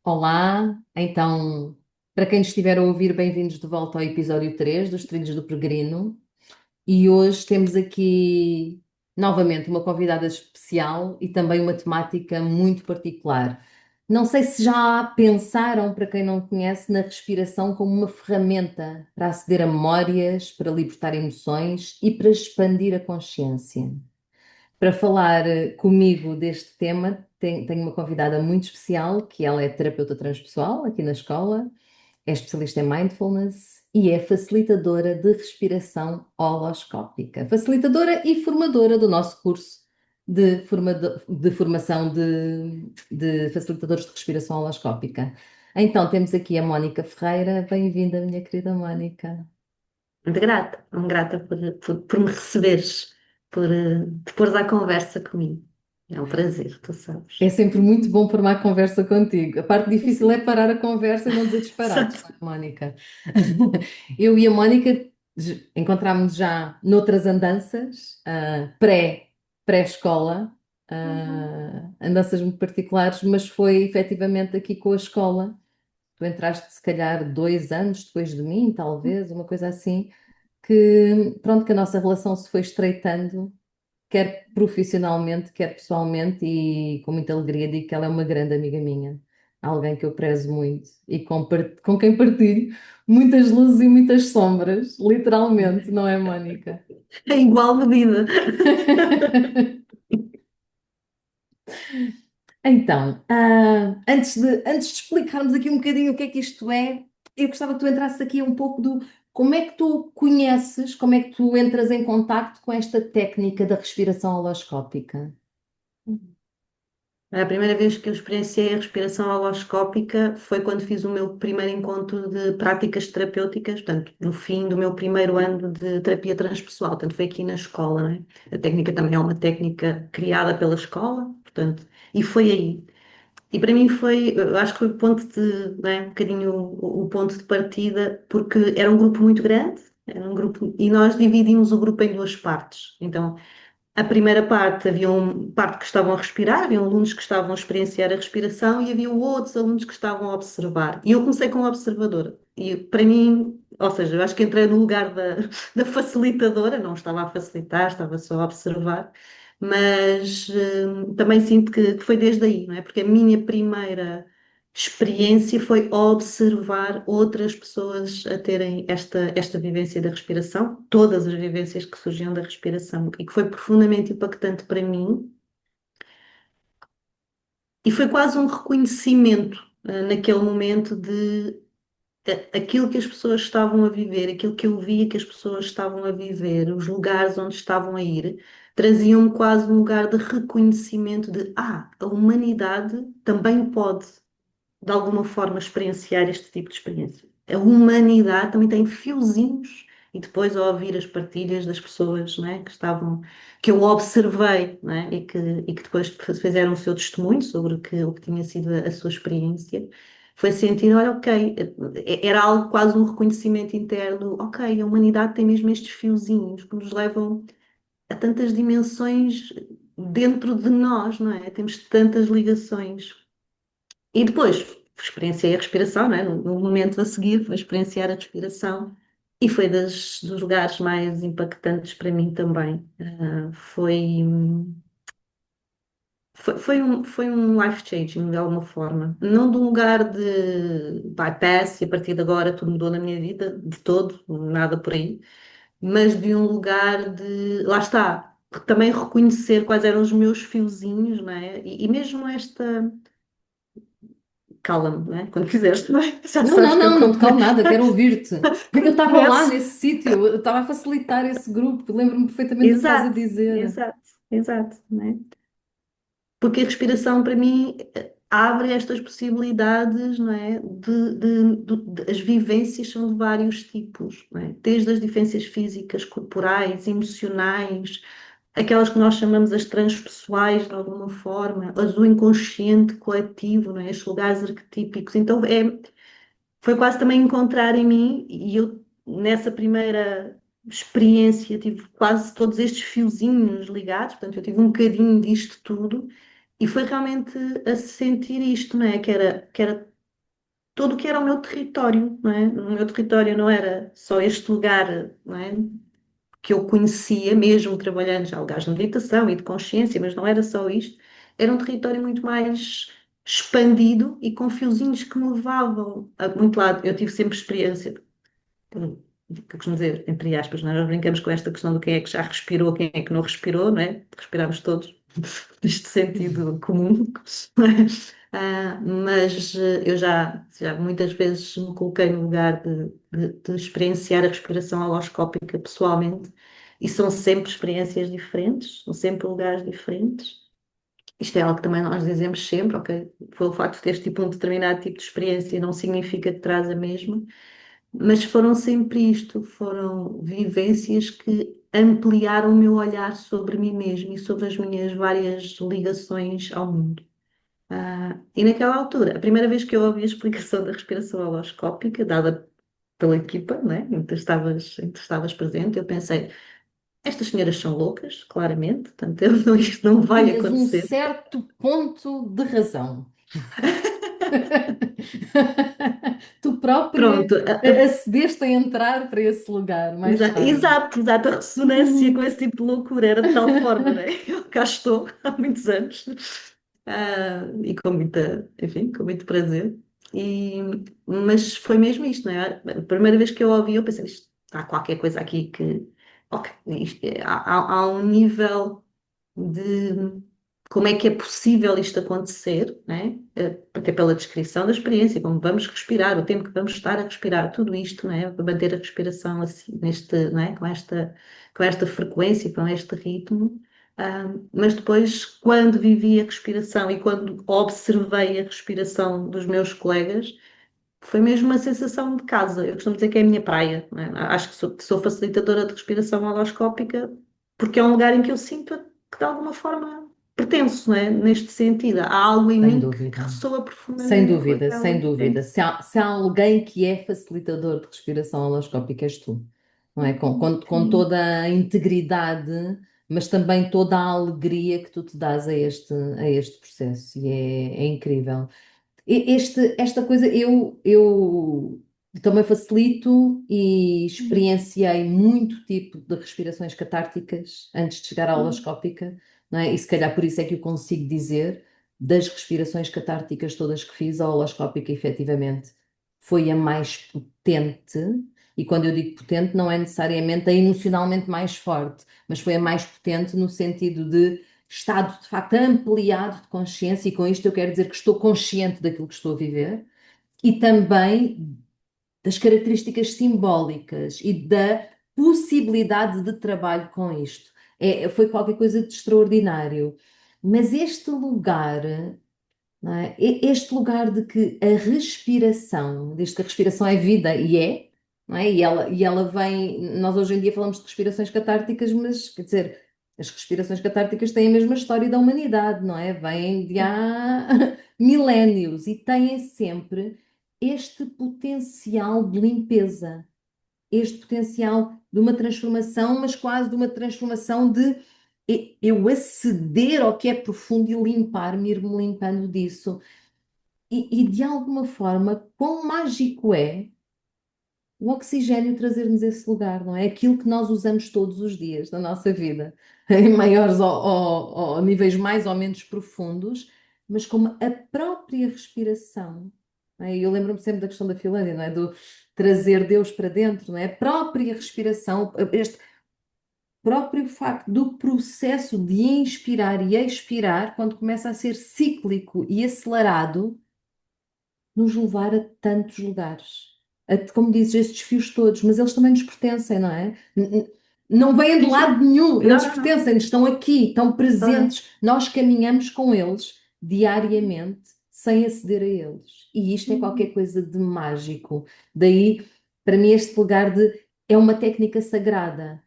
Olá, então, para quem nos estiver a ouvir, bem-vindos de volta ao episódio 3 dos Trilhos do Peregrino. E hoje temos aqui novamente uma convidada especial e também uma temática muito particular. Não sei se já pensaram, para quem não conhece, na respiração como uma ferramenta para aceder a memórias, para libertar emoções e para expandir a consciência. Para falar comigo deste tema, tenho uma convidada muito especial, que ela é terapeuta transpessoal aqui na escola, é especialista em mindfulness e é facilitadora de respiração holoscópica. Facilitadora e formadora do nosso curso de formação de facilitadores de respiração holoscópica. Então, temos aqui a Mónica Ferreira. Bem-vinda, minha querida Mónica. Muito grata por me receberes, por te pôres à conversa comigo. É um prazer, tu É sabes. sempre muito bom formar conversa contigo. A parte difícil é parar a conversa e não dizer disparates, Exato. não é, Mónica? Eu e a Mónica encontrámos já noutras andanças, pré-escola, Uhum. andanças muito particulares, mas foi efetivamente aqui com a escola. Tu entraste, se calhar, 2 anos depois de mim, talvez, uma coisa assim, que pronto, que a nossa relação se foi estreitando quer profissionalmente, quer pessoalmente, e com muita alegria digo que ela é uma grande amiga minha, alguém que eu prezo muito e com quem partilho muitas luzes e muitas sombras, literalmente, não é, Mónica? Em igual medida. Então, antes de explicarmos aqui um bocadinho o que é que isto é, eu gostava que tu entrasses aqui um pouco do como é que tu conheces, como é que tu entras em contacto com esta técnica da respiração holoscópica. A primeira vez que eu experienciei a respiração holoscópica foi quando fiz o meu primeiro encontro de práticas terapêuticas, portanto, no fim do meu primeiro ano de terapia transpessoal, portanto, foi aqui na escola, não é? A técnica também é uma técnica criada pela escola, portanto, e foi aí. E para mim foi, eu acho que foi o ponto de, não é, um bocadinho o ponto de partida, porque era um grupo muito grande, era um grupo, e nós dividimos o grupo em duas partes. Então, a primeira parte, havia uma parte que estavam a respirar, havia alunos que estavam a experienciar a respiração e havia outros alunos que estavam a observar. E eu comecei como observadora. E para mim, ou seja, eu acho que entrei no lugar da facilitadora, não estava a facilitar, estava só a observar, mas também sinto que foi desde aí, não é? Porque a minha primeira experiência foi observar outras pessoas a terem esta vivência da respiração, todas as vivências que surgiam da respiração, e que foi profundamente impactante para mim, e foi quase um reconhecimento, naquele momento de aquilo que as pessoas estavam a viver, aquilo que eu via que as pessoas estavam a viver, os lugares onde estavam a ir, traziam-me quase um lugar de reconhecimento de, a humanidade também pode de alguma forma experienciar este tipo de experiência. A humanidade também tem fiozinhos, e depois ao ouvir as partilhas das pessoas, não é, que estavam, que eu observei, não é, e que depois fizeram o seu testemunho sobre o que tinha sido a sua experiência, foi sentir, olha, ok, era algo quase um reconhecimento interno, ok, a humanidade tem mesmo estes fiozinhos que nos levam a tantas dimensões dentro de nós, não é? Temos tantas ligações. E depois experienciei a respiração, não é? No momento a seguir, foi experienciar a respiração e foi dos lugares mais impactantes para mim também. Foi um life-changing de alguma forma. Não de um lugar de bypass e a partir de agora tudo mudou na minha vida, de todo, nada por aí, mas de um lugar de, lá está, também reconhecer quais eram os meus fiozinhos, não é? E mesmo esta. Cala-me, não é? Quando quiseres, não é? Já Não, não, sabes que eu não, não te como calo nada, quero ouvir-te. Eu quando estava lá começo. nesse sítio, eu estava a facilitar esse grupo, lembro-me perfeitamente do que estás a Exato, dizer. exato, exato, não é? Porque a respiração para mim abre estas possibilidades, não é? As vivências são de vários tipos, não é? Desde as vivências físicas, corporais, emocionais, aquelas que nós chamamos as transpessoais de alguma forma, as do inconsciente coletivo, não é? Estes lugares arquetípicos. Então foi quase também encontrar em mim, e eu nessa primeira experiência tive quase todos estes fiozinhos ligados, portanto eu tive um bocadinho disto tudo, e foi realmente a sentir isto, não é? Que era tudo o que era o meu território, não é? O meu território não era só este lugar, não é? Que eu conhecia, mesmo trabalhando já lugares de meditação e de consciência, mas não era só isto, era um território muito mais expandido e com fiozinhos que me levavam a muito lado. Eu tive sempre experiência, que eu costumo dizer, entre aspas, nós brincamos com esta questão do quem é que já respirou, quem é que não respirou, não é? Respiramos todos, neste sentido comum. Não é? Mas eu já muitas vezes me coloquei no lugar de experienciar a respiração holoscópica pessoalmente, e são sempre experiências diferentes, são sempre lugares diferentes. Isto é algo que também nós dizemos sempre, ok? Foi o facto de teres tipo um determinado tipo de experiência não significa que traz a mesma, mas foram sempre isto, foram vivências que ampliaram o meu olhar sobre mim mesma e sobre as minhas várias ligações ao mundo. E naquela altura, a primeira vez que eu ouvi a explicação da respiração holoscópica, dada pela equipa, né, em que tu estavas presente, eu pensei, estas senhoras são loucas, claramente, portanto, isto não vai Tinhas um acontecer. certo ponto de razão. Tu própria Pronto, acedeste a entrar para esse lugar mais tarde. exato, exato, a ressonância com esse tipo de loucura era de tal forma, né? Eu cá estou há muitos anos, e com muita, enfim, com muito prazer. E, mas foi mesmo isto, não é? A primeira vez que eu ouvi, eu pensei, isto, há qualquer coisa aqui que, ok, há um nível de como é que é possível isto acontecer, né? Até pela descrição da experiência, como vamos respirar, o tempo que vamos estar a respirar, tudo isto, né? Para manter a respiração assim, né? Com esta frequência, com este ritmo. Mas depois, quando vivi a respiração e quando observei a respiração dos meus colegas, foi mesmo uma sensação de casa. Eu costumo dizer que é a minha praia, né? Acho que sou facilitadora de respiração holoscópica porque é um lugar em que eu sinto que de alguma forma pertenço, não é? Neste sentido. Há algo em Sem mim que dúvida. ressoa Sem profundamente com dúvida, sem aquela. É. dúvida. Se há alguém que é facilitador de respiração holoscópica, és tu, não é? Com Sim. toda a integridade, mas também toda a alegria que tu te dás a este processo. E é incrível. Esta coisa eu também facilito e experienciei muito tipo de respirações catárticas antes de chegar à holoscópica, não é? E se calhar por isso é que eu consigo dizer das respirações catárticas todas que fiz, a holoscópica efetivamente foi a mais potente. E quando eu digo potente, não é necessariamente a emocionalmente mais forte, mas foi a mais potente no sentido de estado de facto ampliado de consciência, e com isto eu quero dizer que estou consciente daquilo que estou a viver e também das características simbólicas e da possibilidade de trabalho com isto. Foi qualquer coisa de extraordinário. Mas este lugar, não é? Este lugar de que a respiração, desde que a respiração é vida e é, não é? E ela vem, nós hoje em dia falamos de respirações catárticas, mas quer dizer, as respirações catárticas têm a mesma história da humanidade, não é? Vêm de há milénios e têm sempre este potencial de limpeza, este potencial de uma transformação, mas quase de uma transformação de eu aceder ao que é profundo e limpar-me, ir-me limpando disso. E de alguma forma, quão mágico é o oxigênio trazer-nos esse lugar, não é? Aquilo que nós usamos todos os dias na nossa vida, em maiores ou níveis mais ou menos profundos, mas como a própria respiração. Não é? Eu lembro-me sempre da questão da Finlândia, não é? Do trazer Deus para dentro, não é? A própria respiração, este próprio facto do processo de inspirar e expirar, quando começa a ser cíclico e acelerado, nos levar a tantos lugares. Como dizes, estes fios todos, mas eles também nos pertencem, não é? Não vêm de Sim, lado sim. nenhum, Não, eles não, não. pertencem-nos, estão aqui, estão Ora, presentes, nós caminhamos com eles diariamente, sem aceder a eles. E isto é qualquer coisa de mágico. Daí, para mim, este lugar de é uma técnica sagrada.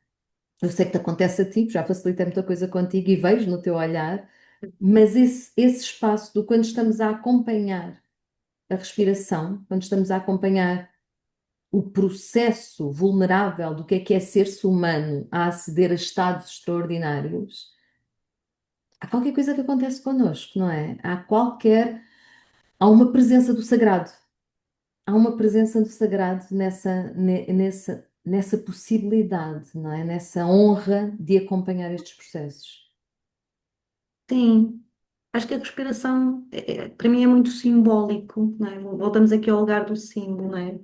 Eu sei que te acontece a ti, já facilitei muita coisa contigo e vejo no teu olhar, mas esse espaço do quando estamos a acompanhar a respiração, quando estamos a acompanhar o processo vulnerável do que é ser-se humano a aceder a estados extraordinários, há qualquer coisa que acontece connosco, não é? Há uma presença do sagrado. há uma presença do sagrado nessa possibilidade, não é? Nessa honra de acompanhar estes processos. Sim, acho que a respiração, para mim, é muito simbólico, não é? Voltamos aqui ao lugar do símbolo, não é?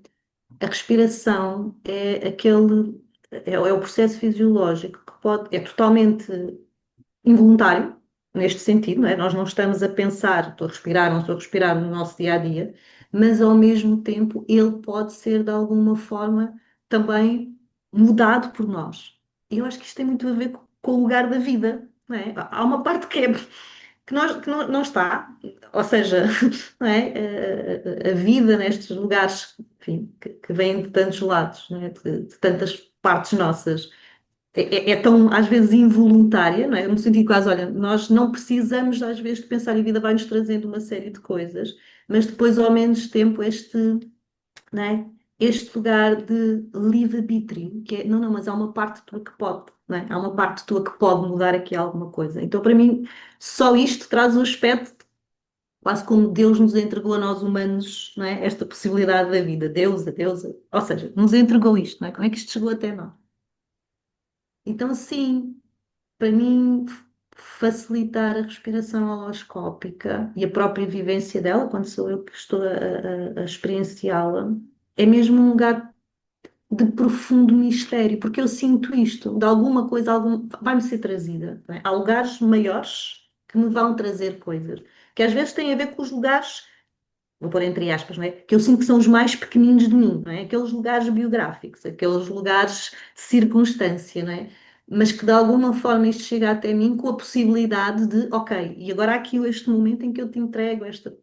A respiração é o processo fisiológico que é totalmente involuntário, neste sentido, não é? Nós não estamos a pensar, estou a respirar, não estou a respirar no nosso dia a dia, mas ao mesmo tempo ele pode ser de alguma forma também mudado por nós. E eu acho que isto tem muito a ver com o lugar da vida, não é? Há uma parte que não está, ou seja, não é? A vida nestes lugares, enfim, que vêm de tantos lados, não é? De tantas partes nossas é tão, às vezes, involuntária, não é? No sentido quase, olha, nós não precisamos, às vezes, de pensar, e a vida vai-nos trazendo uma série de coisas, mas depois, ao menos tempo, não é? Este lugar de livre-arbítrio, que é, não, mas há uma parte tua que pode, não é? Há uma parte tua que pode mudar aqui alguma coisa. Então, para mim, só isto traz o aspecto, quase como Deus nos entregou a nós humanos, não é? Esta possibilidade da vida, Deus, a deusa, ou seja, nos entregou isto, não é? Como é que isto chegou até nós? Então, sim, para mim, facilitar a respiração holoscópica e a própria vivência dela, quando sou eu que estou a experienciá-la, é mesmo um lugar de profundo mistério, porque eu sinto isto, de alguma coisa, vai-me ser trazida. Não é? Há lugares maiores que me vão trazer coisas, que às vezes têm a ver com os lugares, vou pôr entre aspas, não é? Que eu sinto que são os mais pequeninos de mim, não é? Aqueles lugares biográficos, aqueles lugares de circunstância, não é? Mas que de alguma forma isto chega até mim com a possibilidade de, ok, e agora há aqui este momento em que eu te entrego esta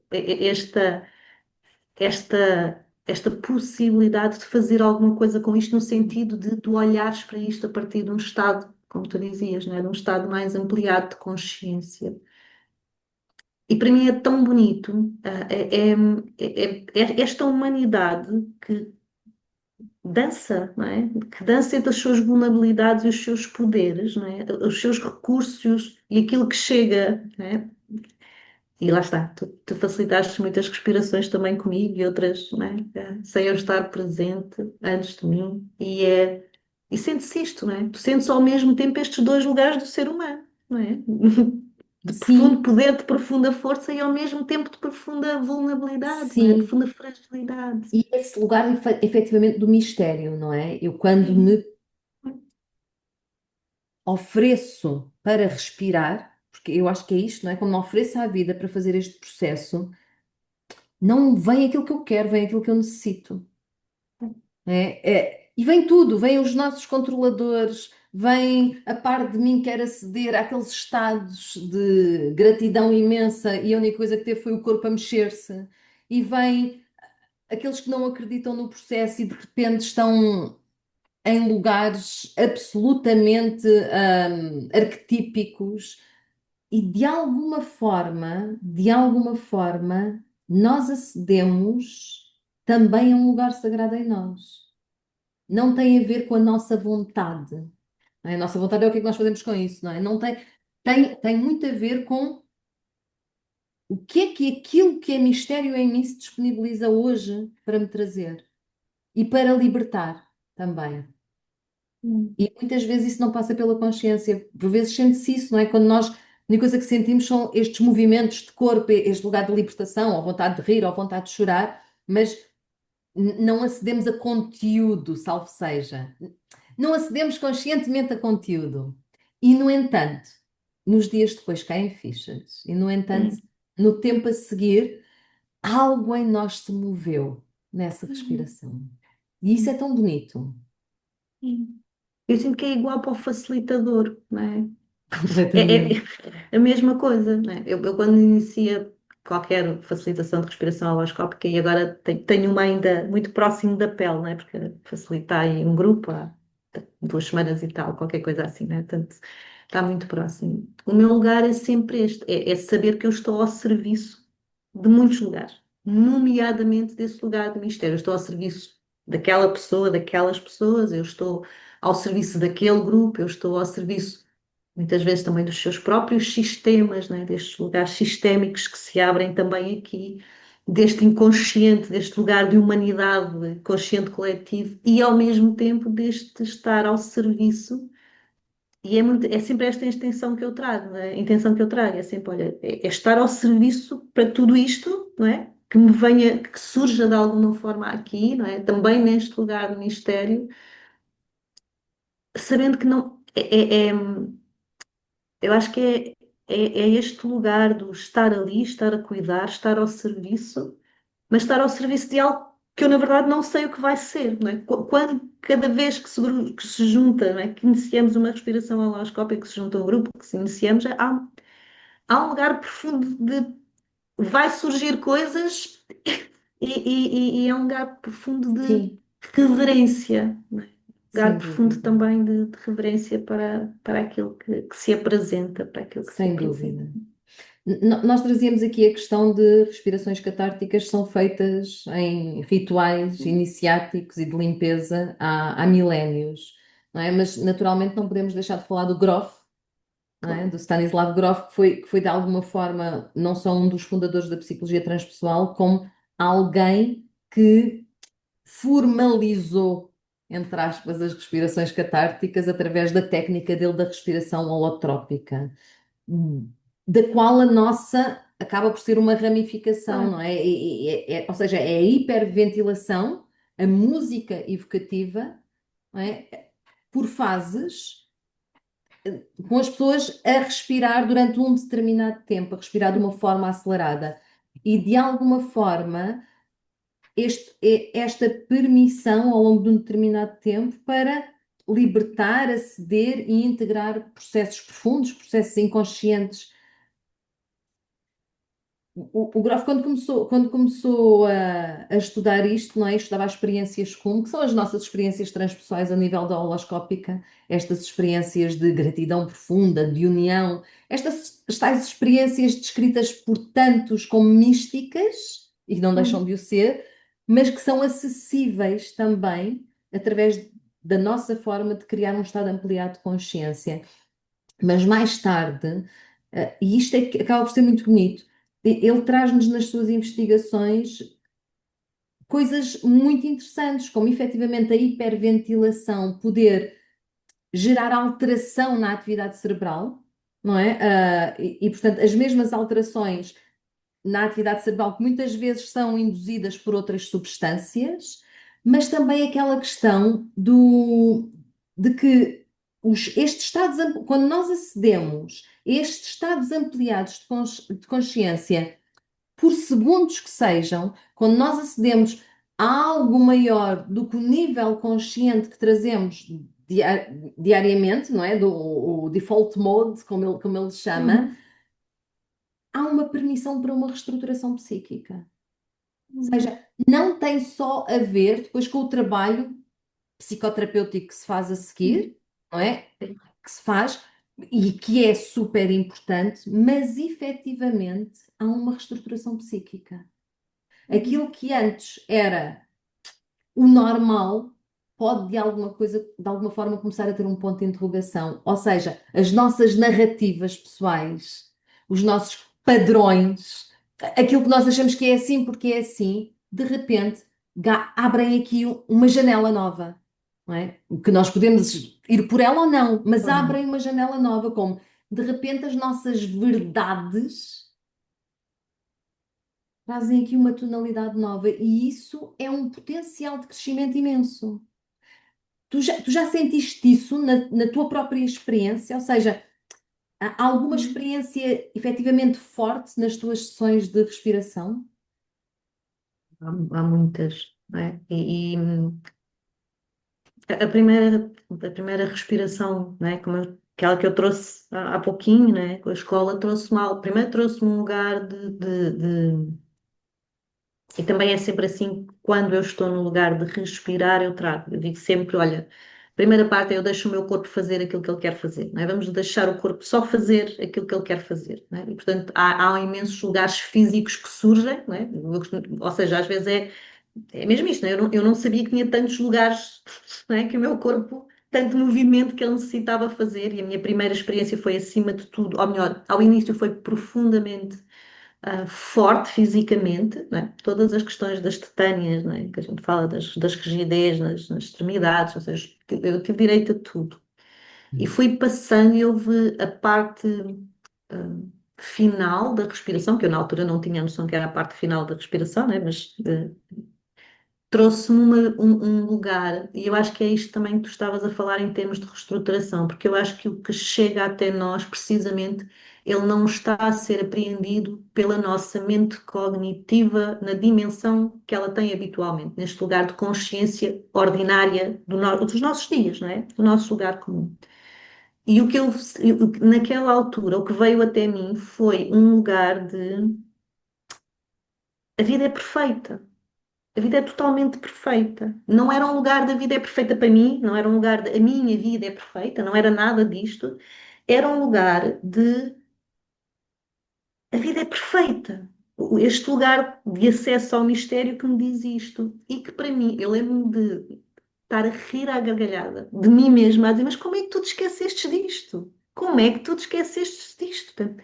possibilidade de fazer alguma coisa com isto, no sentido de tu olhares para isto a partir de um estado, como tu dizias, não é? De um estado mais ampliado de consciência. E para mim é tão bonito, esta humanidade que dança, não é? Que dança entre as suas vulnerabilidades e os seus poderes, não é? Os seus recursos e aquilo que chega, não é? E lá está, tu facilitaste muitas respirações também comigo e outras, não é? Sem eu estar presente antes de mim. E sente-se isto, não é? Tu sentes ao mesmo tempo estes dois lugares do ser humano, não é? De profundo Sim, poder, de profunda força e ao mesmo tempo de profunda vulnerabilidade, não é? De sim. profunda fragilidade. E esse lugar, efetivamente, do mistério, não é? Eu, quando Sim. me ofereço para respirar, porque eu acho que é isto, não é? Quando me ofereço à vida para fazer este processo, não vem aquilo que eu quero, vem aquilo que eu necessito. E vem tudo, vem os nossos controladores, vem a parte de mim que quer aceder àqueles estados de gratidão imensa e a única coisa que teve foi o corpo a mexer-se, e vem aqueles que não acreditam no processo e de repente estão em lugares absolutamente arquetípicos e de alguma forma, nós acedemos também a um lugar sagrado em nós. Não tem a ver com a nossa vontade. Não é? A nossa vontade é o que é que nós fazemos com isso, não é? Não tem muito a ver com o que é que aquilo que é mistério em mim se disponibiliza hoje para me trazer e para libertar também. Hum. E muitas vezes isso não passa pela consciência. Por vezes sente-se isso, não é? Quando nós, a única coisa que sentimos são estes movimentos de corpo, este lugar de libertação, ou vontade de rir, ou vontade de chorar, mas não acedemos a conteúdo, salvo seja. Não acedemos conscientemente a conteúdo. E, no entanto, nos dias depois caem fichas. E, no entanto, Sim. no tempo a seguir, algo em nós se moveu nessa respiração. E isso é tão bonito. Sim. Eu sinto que é igual para o facilitador, não é? É Completamente. a mesma coisa, não é? Eu quando inicia qualquer facilitação de respiração holoscópica, e agora tenho uma ainda muito próximo da pele, não é? Porque facilitei um grupo há 2 semanas e tal, qualquer coisa assim, não é? Portanto, está muito próximo. O meu lugar é sempre este, é saber que eu estou ao serviço de muitos lugares, nomeadamente desse lugar de mistério. Eu estou ao serviço daquela pessoa, daquelas pessoas, eu estou ao serviço daquele grupo, eu estou ao serviço muitas vezes também dos seus próprios sistemas, né? Destes lugares sistémicos que se abrem também aqui. deste inconsciente, deste lugar de humanidade consciente coletivo e ao mesmo tempo deste estar ao serviço. E é sempre esta intenção que eu trago, não é? A intenção que eu trago é sempre, olha, é estar ao serviço para tudo isto, não é? Que me venha, que surja de alguma forma aqui, não é? Também neste lugar do mistério, sabendo que não eu acho que é este lugar do estar ali, estar a cuidar, estar ao serviço, mas estar ao serviço de algo que eu, na verdade, não sei o que vai ser, não é? Quando, cada vez que se junta, não é? Que iniciamos uma respiração holoscópica, que se junta um grupo, que se iniciamos, há um lugar profundo de vai surgir coisas e é um lugar profundo de Sim, reverência, não é? Lugar sem profundo dúvida, também de reverência para aquilo que se apresenta, para aquilo que se sem apresenta. dúvida. Nós trazíamos aqui a questão de respirações catárticas são feitas em rituais iniciáticos e de limpeza há milénios, não é? Mas naturalmente não podemos deixar de falar do Grof, não é? Claro. Do Stanislav Grof, que foi de alguma forma não só um dos fundadores da psicologia transpessoal, como alguém que formalizou, entre aspas, as respirações catárticas através da técnica dele da respiração holotrópica, da qual a nossa acaba por ser uma ramificação, não Claro. é? Ou seja, é a hiperventilação, a música evocativa, não é? Por fases, com as pessoas a respirar durante um determinado tempo, a respirar de uma forma acelerada. E de alguma forma, esta permissão ao longo de um determinado tempo para libertar, aceder e integrar processos profundos, processos inconscientes. O Groff, quando começou a estudar isto, não é? Estudava as experiências comum, que são as nossas experiências transpessoais a nível da holoscópica, estas experiências de gratidão profunda, de união, estas tais experiências descritas por tantos como místicas, e que não deixam Uhum. de o ser, mas que são acessíveis também através da nossa forma de criar um estado ampliado de consciência. Mas mais tarde, e isto é que acaba por ser muito bonito, ele traz-nos nas suas investigações coisas muito interessantes, como efetivamente a hiperventilação poder gerar alteração na atividade cerebral, não é? Portanto, as mesmas alterações na atividade cerebral que muitas vezes são induzidas por outras substâncias, mas também aquela questão de que estes estados, quando nós acedemos a estes estados ampliados de consciência, por segundos que sejam, quando nós acedemos a algo maior do que o nível consciente que trazemos diariamente, não é? O default mode, como ele chama, Uhum. há uma permissão para uma reestruturação psíquica. Ou Uhum. seja, não tem só a ver depois com o trabalho psicoterapêutico que se faz a seguir, não é? Que se faz e que é super importante, mas efetivamente há uma reestruturação psíquica. Uhum. Aquilo que antes era o normal pode de alguma forma começar a ter um ponto de interrogação. Ou seja, as nossas narrativas pessoais, os nossos padrões, aquilo que nós achamos que é assim porque é assim, de repente abrem aqui uma janela nova, não é? Que nós podemos ir por ela ou não, mas abrem Uhum. uma janela nova, como de repente as nossas verdades trazem aqui uma tonalidade nova e isso é um potencial de crescimento imenso. Tu já sentiste isso na tua própria experiência? Ou seja, há alguma Uhum. experiência efetivamente forte nas tuas sessões de respiração? Há muitas, não é? A primeira respiração, não é? Aquela que eu trouxe há pouquinho, não é? Com a escola, primeiro trouxe-me um lugar e também é sempre assim, quando eu estou no lugar de respirar, eu trago. Eu digo sempre, olha, a primeira parte é eu deixo o meu corpo fazer aquilo que ele quer fazer, não é? Vamos deixar o corpo só fazer aquilo que ele quer fazer, não é? E, portanto, há imensos lugares físicos que surgem, não é? Ou seja, às vezes é mesmo isto, não é? Eu não sabia que tinha tantos lugares, não é? Que o meu corpo, tanto movimento que ele necessitava fazer, e a minha primeira experiência foi acima de tudo, ou melhor, ao início foi profundamente forte fisicamente, não é? Todas as questões das tetânias, não é? Que a gente fala das rigidez nas extremidades, ou seja, eu tive direito a tudo. E fui passando e houve a parte final da respiração, que eu na altura não tinha noção que era a parte final da respiração, né? Mas trouxe-me um lugar, e eu acho que é isto também que tu estavas a falar em termos de reestruturação, porque eu acho que o que chega até nós, precisamente, ele não está a ser apreendido pela nossa mente cognitiva na dimensão que ela tem habitualmente, neste lugar de consciência ordinária dos nossos dias, não é? Do nosso lugar comum. E naquela altura, o que veio até mim foi um lugar de a vida é perfeita. A vida é totalmente perfeita. Não era um lugar da vida é perfeita para mim, não era um lugar de a minha vida é perfeita, não era nada disto. Era um lugar de a vida é perfeita. Este lugar de acesso ao mistério que me diz isto. E que para mim, eu lembro-me de estar a rir à gargalhada de mim mesma, a dizer: Mas como é que tu te esqueceste disto? Como é que tu te esqueceste disto? Portanto,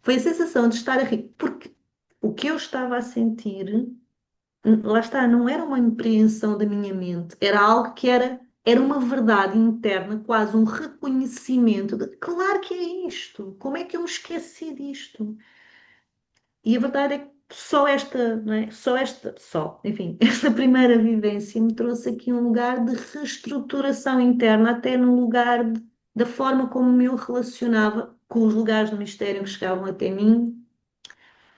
foi a sensação de estar a rir, porque o que eu estava a sentir. Lá está, não era uma impreensão da minha mente, era algo que era uma verdade interna, quase um reconhecimento de, claro que é isto, como é que eu me esqueci disto? E a verdade é que só esta, não é? Enfim, esta primeira vivência me trouxe aqui um lugar de reestruturação interna, até no lugar da forma como me eu relacionava com os lugares do mistério que chegavam até mim,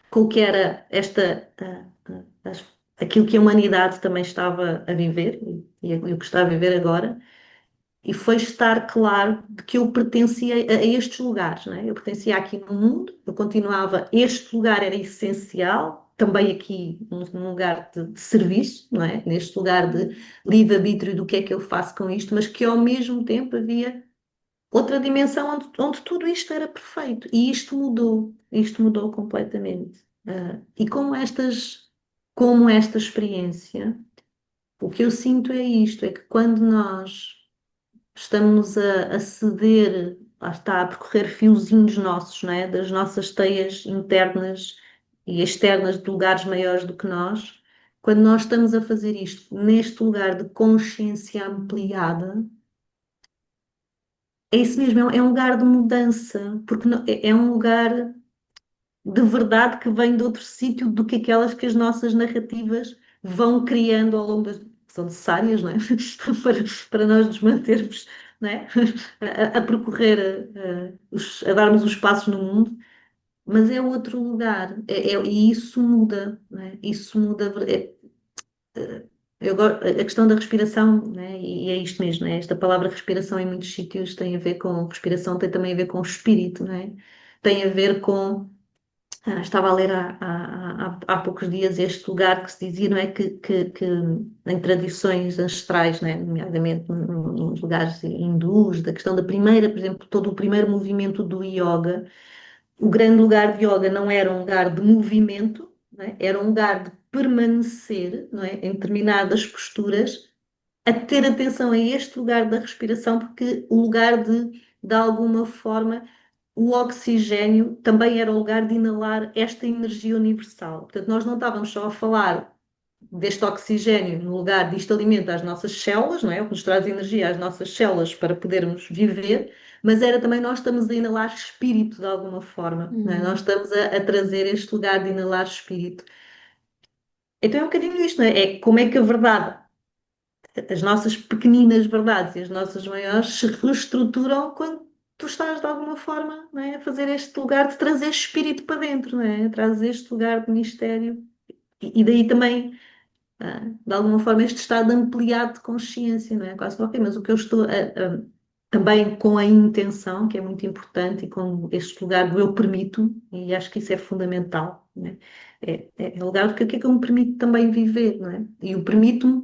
com o que era aquilo que a humanidade também estava a viver e o que está a viver agora, e foi estar claro de que eu pertencia a estes lugares, não é? Eu pertencia aqui no mundo, eu continuava, este lugar era essencial, também aqui num lugar de serviço, não é? Neste lugar de livre-arbítrio do que é que eu faço com isto, mas que ao mesmo tempo havia outra dimensão onde tudo isto era perfeito. E isto mudou completamente. E como esta experiência, o que eu sinto é isto, é que quando nós estamos a ceder, lá está, a percorrer fiozinhos nossos, não é? Das nossas teias internas e externas de lugares maiores do que nós, quando nós estamos a fazer isto neste lugar de consciência ampliada, é isso mesmo, é um lugar de mudança, porque é um lugar de verdade que vem de outro sítio do que aquelas que as nossas narrativas vão criando ao longo das. São necessárias, não é? para nós nos mantermos, não é? A percorrer, a darmos os passos no mundo, mas é outro lugar, e isso muda, não é? Isso muda. A questão da respiração, né? E é isto mesmo, né? Esta palavra respiração em muitos sítios tem a ver com respiração, tem também a ver com espírito, né? Tem a ver com. Estava a ler há poucos dias este lugar que se dizia, não é? Que em tradições ancestrais, né? Nomeadamente nos lugares hindus, da questão da primeira, por exemplo, todo o primeiro movimento do yoga, o grande lugar de yoga não era um lugar de movimento, não é? Era um lugar de permanecer, não é? Em determinadas posturas, a ter atenção a este lugar da respiração, porque o lugar de alguma forma, o oxigênio também era o lugar de inalar esta energia universal. Portanto, nós não estávamos só a falar deste oxigênio no lugar disto alimenta as nossas células, não é? O que nos traz energia às nossas células para podermos viver, mas era também nós estamos a inalar espírito de alguma forma, não é? Nós Uhum. estamos a trazer este lugar de inalar espírito. Então é um bocadinho isto, não é? É como é que a verdade, as nossas pequeninas verdades e as nossas maiores se reestruturam quando tu estás de alguma forma, não é? A fazer este lugar de trazer espírito para dentro, não é? Trazer este lugar de mistério. E daí também de alguma forma, este estado ampliado de consciência, não é? Quase que, ok, mas o que eu estou também com a intenção, que é muito importante, e com este lugar do eu permito, e acho que isso é fundamental, não é? É o lugar do que é que eu me permito também viver, não é? E o permito-me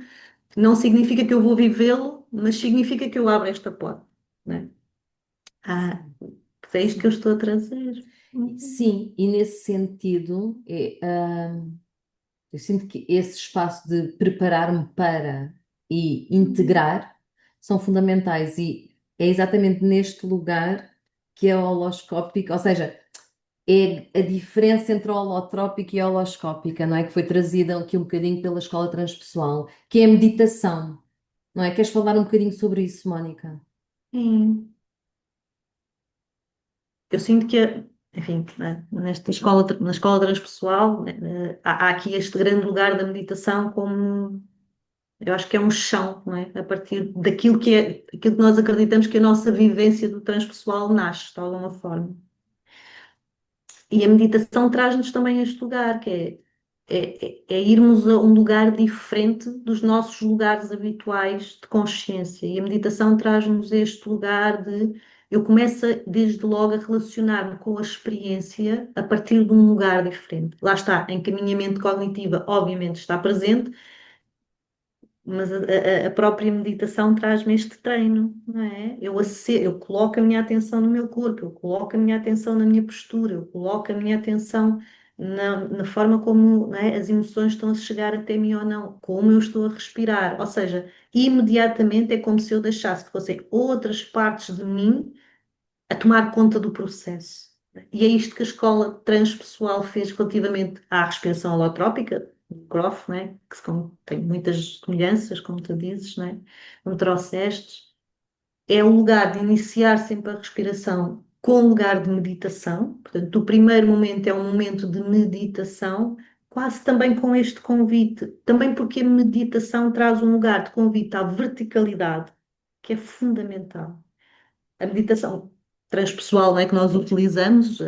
não significa que eu vou vivê-lo, mas significa que eu abro esta porta, não é? Ah, Sim, é isto que eu sim. estou a trazer. Uhum. Sim, e nesse sentido, eu sinto que esse espaço de preparar-me para e Uhum. integrar são fundamentais e é exatamente neste lugar que é holoscópico, ou seja, é a diferença entre a holotrópica e a holoscópica, não é? Que foi trazida aqui um bocadinho pela escola transpessoal, que é a meditação, não é? Queres falar um bocadinho sobre isso, Mónica? Sim. Eu sinto que, enfim, né, nesta escola, na escola transpessoal, né, há aqui este grande lugar da meditação como, eu acho que é um chão, não é? A partir daquilo que é, aquilo que nós acreditamos que a nossa vivência do transpessoal nasce, de alguma forma. E a meditação traz-nos também este lugar, que é irmos a um lugar diferente dos nossos lugares habituais de consciência. E a meditação traz-nos este lugar de. Eu começo desde logo a relacionar-me com a experiência a partir de um lugar diferente. Lá está, a encaminhamento cognitiva, obviamente, está presente, mas a própria meditação traz-me este treino, não é? Eu coloco a minha atenção no meu corpo, eu coloco a minha atenção na minha postura, eu coloco a minha atenção na forma como, não é, as emoções estão a chegar até mim ou não, como eu estou a respirar. Ou seja, imediatamente é como se eu deixasse que fossem outras partes de mim a tomar conta do processo. E é isto que a escola transpessoal fez relativamente à respiração holotrópica, o Grof, né? Tem muitas semelhanças, como tu dizes, né? Como trouxeste, é o lugar de iniciar sempre a respiração com lugar de meditação. Portanto, o primeiro momento é um momento de meditação, quase também com este convite, também porque a meditação traz um lugar de convite à verticalidade, que é fundamental. A meditação transpessoal, não é, que nós utilizamos,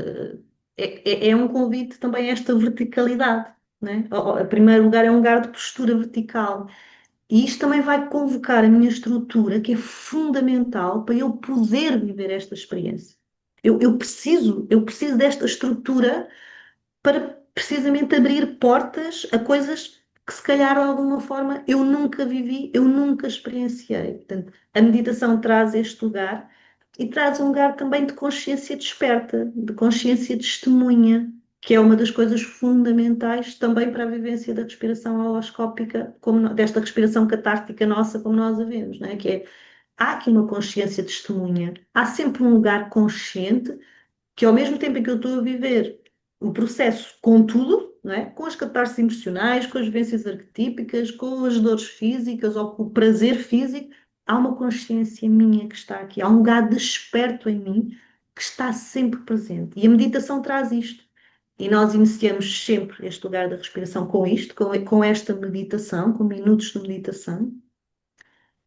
é um convite também a esta verticalidade. Né? Em primeiro lugar, é um lugar de postura vertical. E isto também vai convocar a minha estrutura, que é fundamental para eu poder viver esta experiência. Eu preciso desta estrutura para precisamente abrir portas a coisas que se calhar de alguma forma eu nunca vivi, eu nunca experienciei. Portanto, a meditação traz este lugar e traz um lugar também de consciência desperta, de consciência testemunha, que é uma das coisas fundamentais também para a vivência da respiração holoscópica, desta respiração catártica nossa, como nós a vemos, não é? Que é, há aqui uma consciência testemunha, há sempre um lugar consciente que ao mesmo tempo em que eu estou a viver o processo com tudo, não é? Com as catarses emocionais, com as vivências arquetípicas, com as dores físicas ou com o prazer físico, há uma consciência minha que está aqui, há um lugar desperto em mim que está sempre presente. E a meditação traz isto. E nós iniciamos sempre este lugar da respiração com isto, com esta meditação, com minutos de meditação.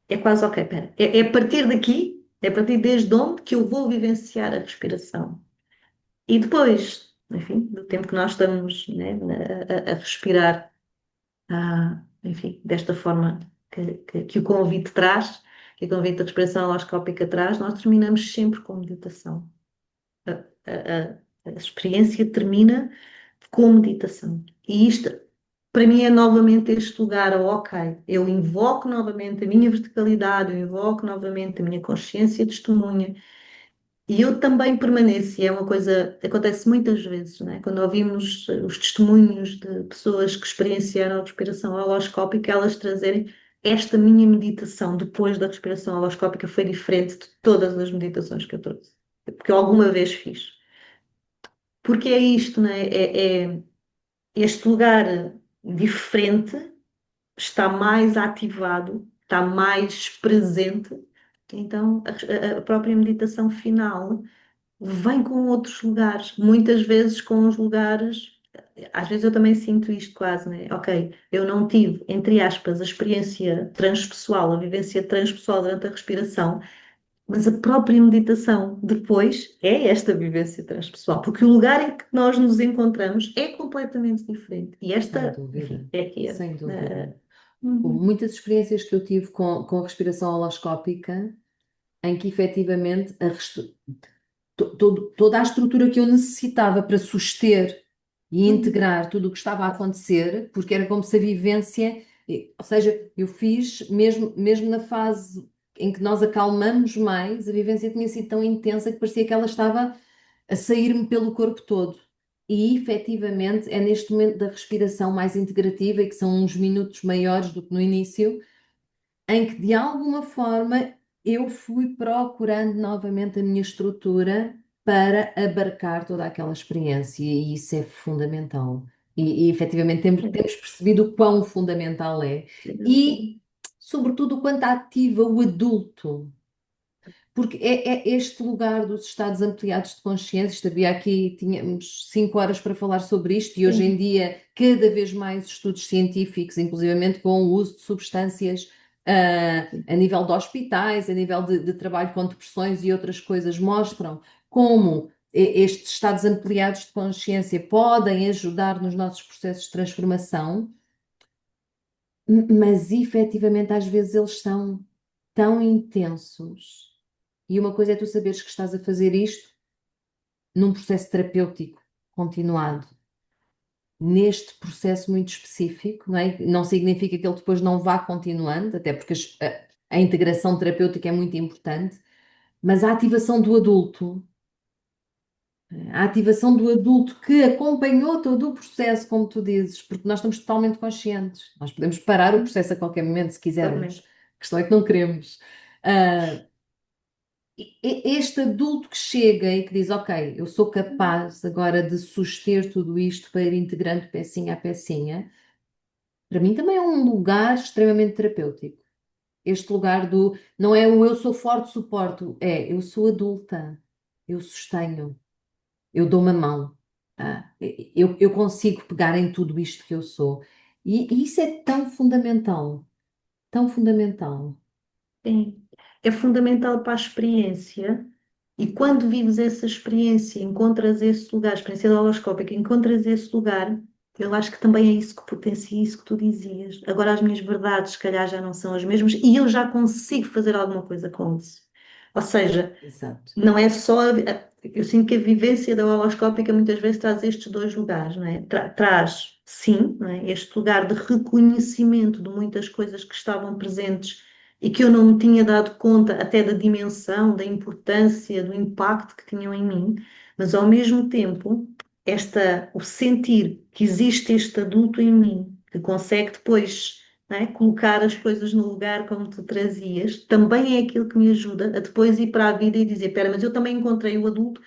É quase, ok, espera, é a partir daqui, é a partir desde onde que eu vou vivenciar a respiração. E depois, enfim, do tempo que nós estamos, né, a respirar, enfim, desta forma que o convite traz, que o convite da respiração holoscópica traz, nós terminamos sempre com meditação. A, a experiência termina com meditação. E isto, para mim, é novamente este lugar, ok, eu invoco novamente a minha verticalidade, eu invoco novamente a minha consciência testemunha, e eu também permaneço, e é uma coisa que acontece muitas vezes, né? Quando ouvimos os testemunhos de pessoas que experienciaram a respiração holoscópica, elas trazerem esta minha meditação depois da respiração holoscópica foi diferente de todas as meditações que eu trouxe, porque eu alguma vez fiz. Porque é isto, né? É este lugar diferente está mais ativado, está mais presente. Então, a própria meditação final vem com outros lugares, muitas vezes com os lugares. Às vezes eu também sinto isto quase, né? Ok, eu não tive, entre aspas, a experiência transpessoal, a vivência transpessoal durante a respiração, mas a própria meditação depois é esta vivência transpessoal, porque o lugar em que nós nos encontramos é completamente diferente. E Sem esta, enfim, dúvida, é aqui. sem dúvida. Houve Uhum, muitas experiências que eu tive com a respiração holoscópica em que efetivamente toda a estrutura que eu necessitava para suster e uhum, integrar tudo o que estava a acontecer, porque era como se a vivência, ou seja, eu fiz mesmo na fase em que nós acalmamos mais, a vivência tinha sido tão intensa que parecia que ela estava a sair-me pelo corpo todo. E efetivamente é neste momento da respiração mais integrativa, e que são uns minutos maiores do que no início, em que de alguma forma eu fui procurando novamente a minha estrutura para abarcar toda aquela experiência, e isso é fundamental. E efetivamente temos percebido o quão fundamental é, e sobretudo o quanto ativa o adulto. Porque é este lugar dos estados ampliados de consciência. Havia aqui, tínhamos 5 horas para falar sobre isto, e hoje em Sim, dia, cada vez mais estudos científicos, inclusivamente com o uso de substâncias a nível de hospitais, a nível de trabalho com depressões e outras coisas, mostram como estes estados ampliados de consciência podem ajudar nos nossos processos de transformação, mas efetivamente às vezes eles são tão intensos. E uma coisa é tu saberes que estás a fazer isto num processo terapêutico continuado, neste processo muito específico, não é? Não significa que ele depois não vá continuando, até porque a integração terapêutica é muito importante, mas a ativação do adulto que acompanhou todo o processo, como tu dizes, porque nós estamos totalmente conscientes. Nós podemos parar o processo a qualquer momento se quisermos. exatamente. A questão é que não queremos. Ah, este adulto que chega e que diz: Ok, eu sou capaz agora de suster tudo isto para ir integrando pecinha a pecinha, para mim também é um lugar extremamente terapêutico. Este lugar do não é o eu sou forte, suporto, é eu sou adulta, eu sustenho, eu dou uma mão, eu consigo pegar em tudo isto que eu sou. E isso é tão fundamental, tão fundamental. Sim, é fundamental para a experiência e quando vives essa experiência, encontras esse lugar, a experiência holoscópica, encontras esse lugar, eu acho que também é isso que potencia isso que tu dizias. Agora as minhas verdades, se calhar, já não são as mesmas e eu já consigo fazer alguma coisa com isso. Ou seja, Exato. não é só. Eu sinto que a vivência da holoscópica muitas vezes traz estes dois lugares, não é? Traz, sim, não é? Este lugar de reconhecimento de muitas coisas que estavam presentes e que eu não me tinha dado conta até da dimensão, da importância, do impacto que tinham em mim, mas ao mesmo tempo, o sentir que existe este adulto em mim, que consegue depois, não é, colocar as coisas no lugar como tu trazias, também é aquilo que me ajuda a depois ir para a vida e dizer: Espera, mas eu também encontrei o adulto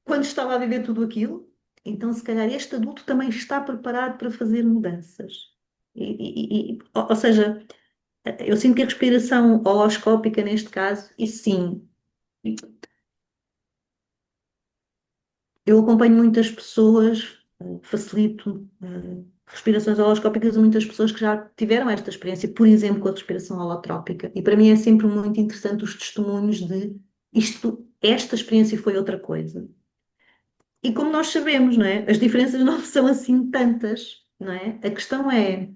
quando estava a viver tudo aquilo, então se calhar este adulto também está preparado para fazer mudanças. Ou seja, eu sinto que a respiração holoscópica, neste caso, e sim, eu acompanho muitas pessoas, facilito respirações holoscópicas a muitas pessoas que já tiveram esta experiência, por exemplo, com a respiração holotrópica. E para mim é sempre muito interessante os testemunhos de esta experiência foi outra coisa. E como nós sabemos, não é? As diferenças não são assim tantas, não é? A questão é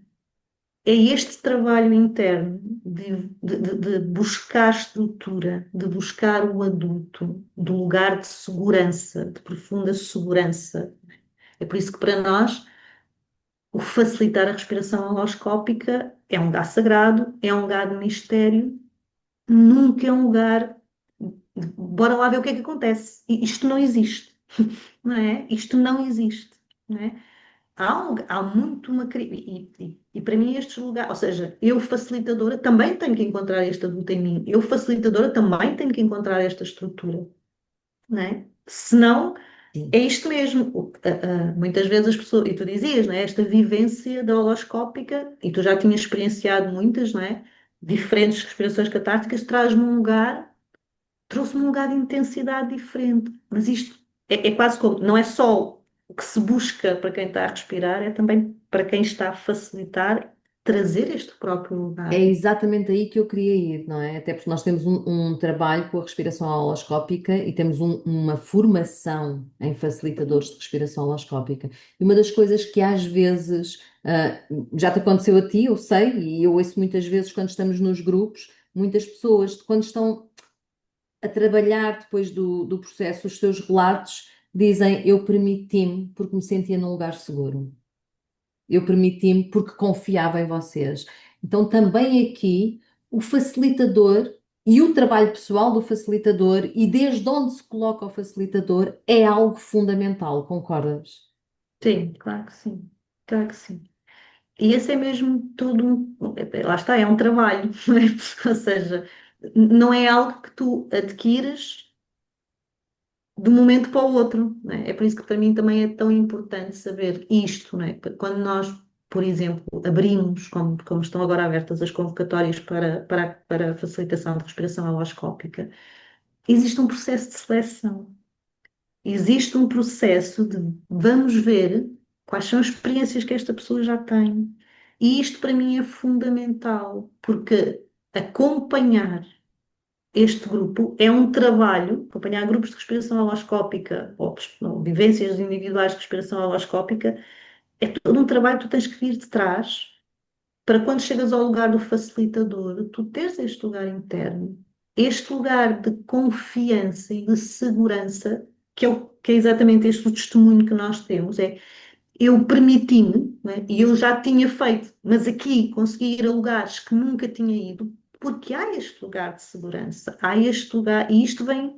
este trabalho interno de buscar estrutura, de buscar o adulto, do lugar de segurança, de profunda segurança. É por isso que para nós o facilitar a respiração holoscópica é um lugar sagrado, é um lugar de mistério, nunca é um lugar bora lá ver o que é que acontece. Isto não existe, não é? Isto não existe, não é? Há muito uma. E para mim, estes lugares, ou seja, eu facilitadora também tenho que encontrar este adulto em mim, eu facilitadora também tenho que encontrar esta estrutura, não é? Senão, é Sim. isto mesmo. Muitas vezes as pessoas, e tu dizias, não é? Esta vivência da holoscópica, e tu já tinhas experienciado muitas, não é? Diferentes respirações catárticas, traz-me um lugar, trouxe-me um lugar de intensidade diferente. Mas isto é quase como, não é só o que se busca para quem está a respirar, é também para quem está a facilitar trazer este próprio É lugar. exatamente aí que eu queria ir, não é? Até porque nós temos um trabalho com a respiração holoscópica e temos uma formação em facilitadores de respiração holoscópica. E uma das coisas que às vezes já te aconteceu a ti, eu sei, e eu ouço muitas vezes quando estamos nos grupos, muitas pessoas, quando estão a trabalhar depois do processo, os seus relatos, dizem: Eu permiti-me porque me sentia num lugar seguro. Eu permiti-me porque confiava em vocês. Então, também aqui, o facilitador e o trabalho pessoal do facilitador e desde onde se coloca o facilitador é algo fundamental, concordas? Sim, claro que sim. Claro que sim. E esse é mesmo todo lá está, é um trabalho, não é? Ou seja, não é algo que tu adquires de um momento para o outro, não é? É por isso que para mim também é tão importante saber isto, não é? Quando nós, por exemplo, abrimos, como estão agora abertas as convocatórias para a facilitação de respiração holoscópica, existe um processo de seleção. Existe um processo de vamos ver quais são as experiências que esta pessoa já tem. E isto para mim é fundamental, porque acompanhar este grupo é um trabalho, acompanhar grupos de respiração holoscópica ou vivências individuais de respiração holoscópica, é todo um trabalho que tu tens que vir de trás para quando chegas ao lugar do facilitador, tu teres este lugar interno, este lugar de confiança e de segurança, que é exatamente este o testemunho que nós temos, é eu permiti-me, né, e eu já tinha feito, mas aqui consegui ir a lugares que nunca tinha ido, porque há este lugar de segurança, há este lugar, e isto vem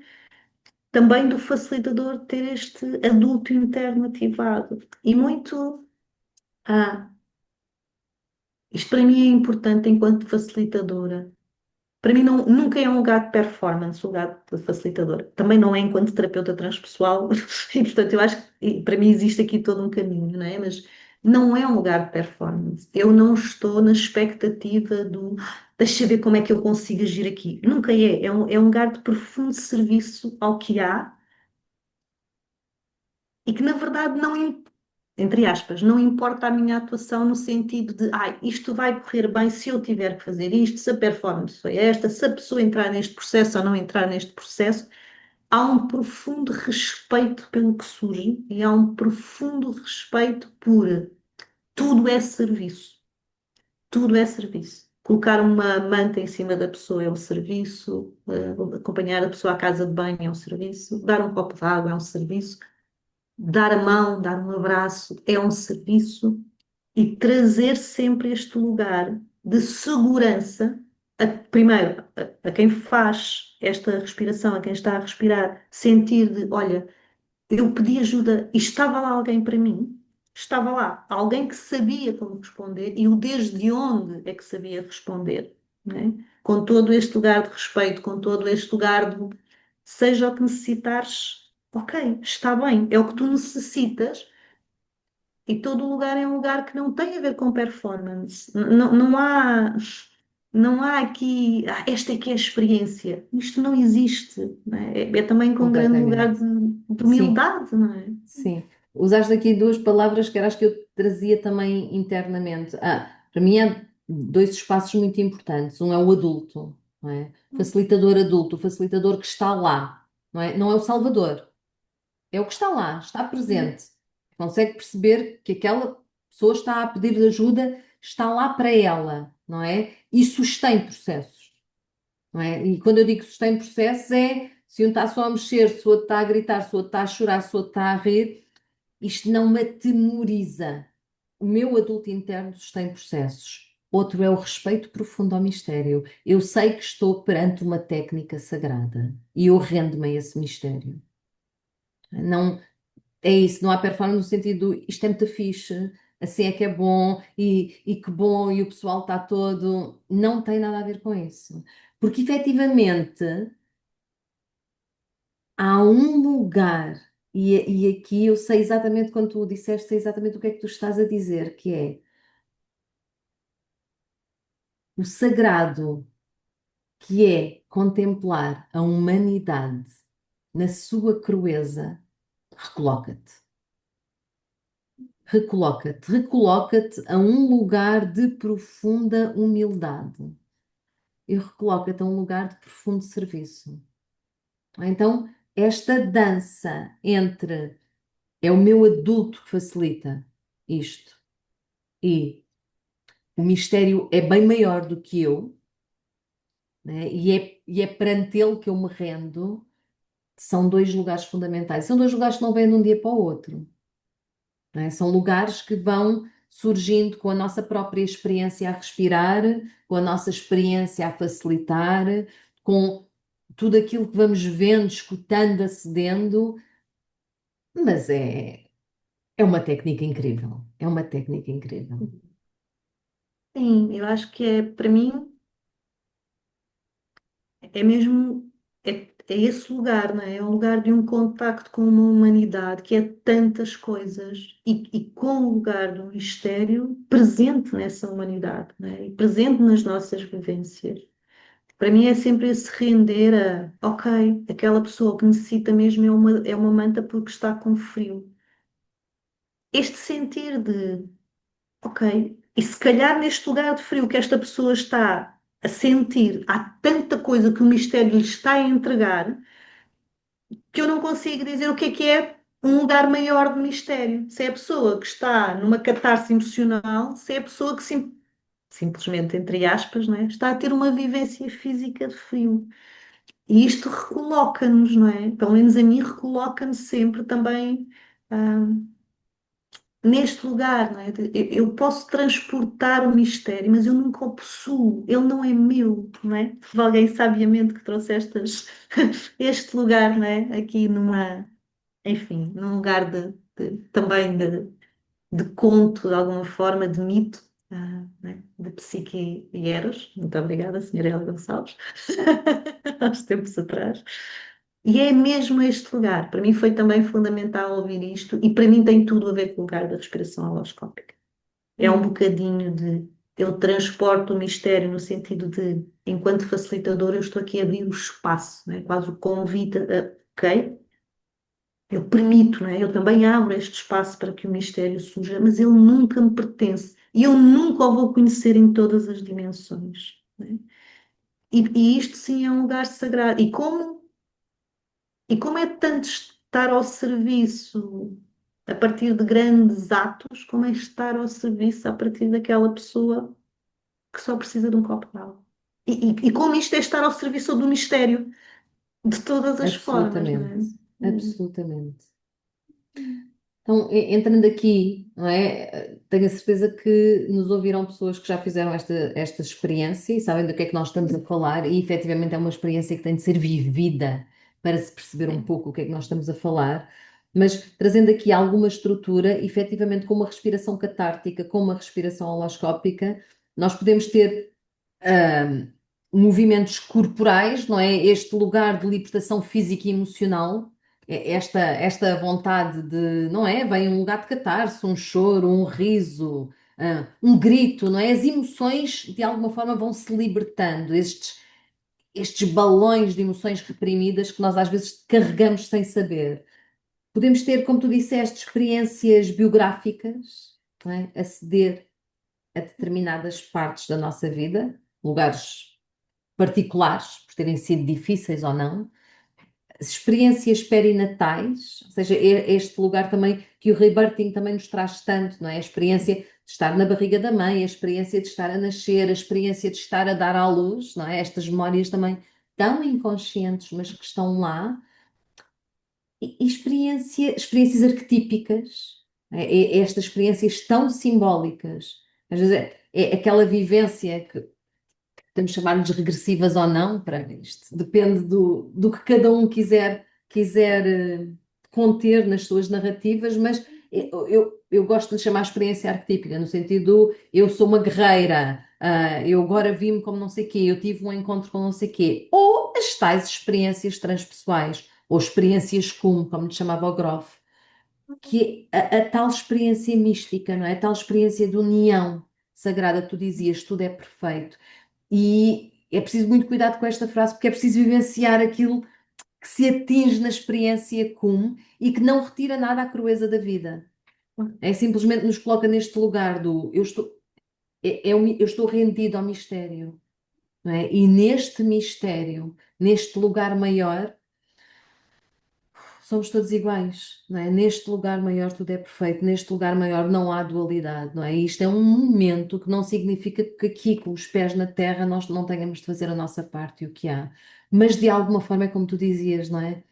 também do facilitador ter este adulto interno ativado. E muito, ah, isto para mim é importante enquanto facilitadora. Para mim nunca é um lugar de performance, o lugar de facilitadora. Também não é enquanto terapeuta transpessoal, e portanto eu acho que para mim existe aqui todo um caminho, não é? Mas não é um lugar de performance. Eu não estou na expectativa do deixa eu ver como é que eu consigo agir aqui. Nunca é. É um lugar de profundo serviço ao que há e que na verdade não, entre aspas, não importa a minha atuação no sentido de, isto vai correr bem se eu tiver que fazer isto, se a performance foi esta, se a pessoa entrar neste processo ou não entrar neste processo, há um profundo respeito pelo que surge e há um profundo respeito por tudo é serviço. Tudo é serviço. Colocar uma manta em cima da pessoa é um serviço, acompanhar a pessoa à casa de banho é um serviço, dar um copo de água é um serviço, dar a mão, dar um abraço é um serviço e trazer sempre este lugar de segurança, primeiro, a quem faz esta respiração, a quem está a respirar, sentir de, olha, eu pedi ajuda e estava lá alguém para mim, estava lá alguém que sabia como responder e o desde onde é que sabia responder, não é? Com todo este lugar de respeito, com todo este lugar de seja o que necessitares, ok, está bem, é o que tu necessitas e todo lugar é um lugar que não tem a ver com performance. Não há aqui, esta é que é a experiência. Isto não existe, não é? É também com um grande lugar Completamente. de Sim, humildade, não é? sim. Usaste aqui duas palavras que era as que eu trazia também internamente. Para mim há dois espaços muito importantes. Um é o adulto, não é? Facilitador adulto, o facilitador que está lá, não é? Não é o salvador, é o que está lá, está presente. Consegue perceber que aquela pessoa está a pedir ajuda, está lá para ela, não é? E sustém processos, não é? E quando eu digo sustém processos é se um está só a mexer, se o outro está a gritar, se o outro está a chorar, se o outro está a rir, isto não me atemoriza. O meu adulto interno sustém processos. Outro é o respeito profundo ao mistério. Eu sei que estou perante uma técnica sagrada e eu rendo-me a esse mistério. Não, é isso, não há performance no sentido isto é muito fixe, assim é que é bom e que bom e o pessoal está todo. Não tem nada a ver com isso. Porque efetivamente há um lugar, e aqui eu sei exatamente quando tu o disseste, sei exatamente o que é que tu estás a dizer, que é o sagrado, que é contemplar a humanidade na sua crueza, recoloca-te. Recoloca-te a um lugar de profunda humildade e recoloca-te a um lugar de profundo serviço. Então, esta dança entre é o meu adulto que facilita isto e o mistério é bem maior do que eu, né? E é perante ele que eu me rendo, são dois lugares fundamentais. São dois lugares que não vêm de um dia para o outro. Né? São lugares que vão surgindo com a nossa própria experiência a respirar, com a nossa experiência a facilitar, com tudo aquilo que vamos vendo, escutando, acedendo, mas é uma técnica incrível. É uma técnica incrível. Sim, eu acho que para mim, é mesmo, é esse lugar, não é? É um lugar de um contacto com uma humanidade que é tantas coisas e com o lugar do mistério presente nessa humanidade, não é? E presente nas nossas vivências. Para mim é sempre esse render a, ok, aquela pessoa que necessita mesmo é uma manta porque está com frio. Este sentir de, ok, e se calhar neste lugar de frio que esta pessoa está a sentir, há tanta coisa que o mistério lhe está a entregar que eu não consigo dizer o que é um lugar maior de mistério. Se é a pessoa que está numa catarse emocional, se é a pessoa que simplesmente, entre aspas, né, está a ter uma vivência física de frio. E isto recoloca-nos, não é? Pelo menos a mim recoloca-me sempre também ah, neste lugar, não é? Eu posso transportar o mistério, mas eu nunca o possuo, ele não é meu, não é? Houve alguém sabiamente que trouxe este lugar, não é? Aqui numa, enfim, num lugar também de conto, de alguma forma, de mito, né? De Psique e Eros. Muito obrigada, senhora Ela Gonçalves, há uns tempos atrás. E é mesmo este lugar. Para mim foi também fundamental ouvir isto, e para mim tem tudo a ver com o lugar da respiração holoscópica. É um Hum, bocadinho de. Eu transporto o mistério no sentido de, enquanto facilitador, eu estou aqui a abrir o espaço, né? Quase o convite a, ok, eu permito, não é? Eu também abro este espaço para que o mistério surja, mas ele nunca me pertence e eu nunca o vou conhecer em todas as dimensões, não é? E isto sim é um lugar sagrado. E como é tanto estar ao serviço a partir de grandes atos, como é estar ao serviço a partir daquela pessoa que só precisa de um copo de água. E como isto é estar ao serviço do mistério, de todas as formas, não é? absolutamente, absolutamente. Então, entrando aqui, não é? Tenho a certeza que nos ouviram pessoas que já fizeram esta experiência e sabem do que é que nós estamos a falar, e efetivamente é uma experiência que tem de ser vivida para se perceber um Sim, pouco o que é que nós estamos a falar, mas trazendo aqui alguma estrutura, efetivamente com uma respiração catártica, com uma respiração holoscópica, nós podemos ter ahm, movimentos corporais, não é? Este lugar de libertação física e emocional, esta vontade de, não é? Vem um lugar de catarse, um choro, um riso, um grito, não é? As emoções de alguma forma vão se libertando, estes balões de emoções reprimidas que nós às vezes carregamos sem saber. Podemos ter, como tu disseste, experiências biográficas, não é? Aceder a determinadas partes da nossa vida, lugares particulares, por terem sido difíceis ou não, experiências perinatais, ou seja, este lugar também que o rebirthing também nos traz tanto, não é? A experiência de estar na barriga da mãe, a experiência de estar a nascer, a experiência de estar a dar à luz, não é? Estas memórias também tão inconscientes, mas que estão lá, e experiências arquetípicas, não é? Estas experiências tão simbólicas. Às vezes é aquela vivência que podemos chamar-lhes regressivas ou não, para isto depende do que cada um quiser conter nas suas narrativas, mas eu gosto de chamar a experiência arquetípica, no sentido, eu sou uma guerreira, eu agora vi-me como não sei quê, eu tive um encontro com não sei quê, ou as tais experiências transpessoais, ou experiências como lhe chamava o Groff, que é a tal experiência mística, não é? A tal experiência de união sagrada, tu dizias, tudo é perfeito. E é preciso muito cuidado com esta frase, porque é preciso vivenciar aquilo que se atinge na experiência comum e que não retira nada à crueza da vida. É simplesmente nos coloca neste lugar do eu estou rendido ao mistério, não é? E neste mistério, neste lugar maior, somos todos iguais, não é? Neste lugar maior tudo é perfeito, neste lugar maior não há dualidade, não é? E isto é um momento que não significa que aqui, com os pés na terra, nós não tenhamos de fazer a nossa parte e o que há. Mas de alguma forma é como tu dizias, não é?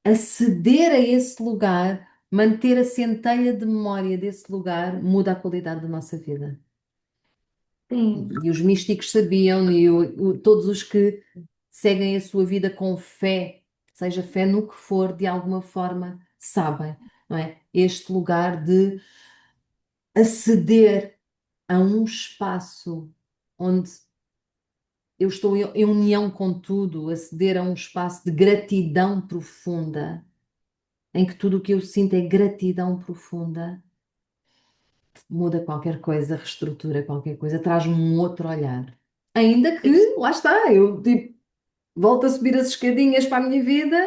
Aceder a esse lugar, manter a centelha de memória desse lugar, muda a qualidade da nossa vida. sim, E os místicos sabiam, e todos os que seguem a sua vida com fé, seja fé no que for, de alguma forma, sabem, não é? Este lugar de aceder a um espaço onde eu estou em união com tudo, aceder a um espaço de gratidão profunda, em que tudo o que eu sinto é gratidão profunda, muda qualquer coisa, reestrutura qualquer coisa, traz-me um outro olhar. Ainda Eu que, lá está, eu tipo, volto a subir as escadinhas para a minha vida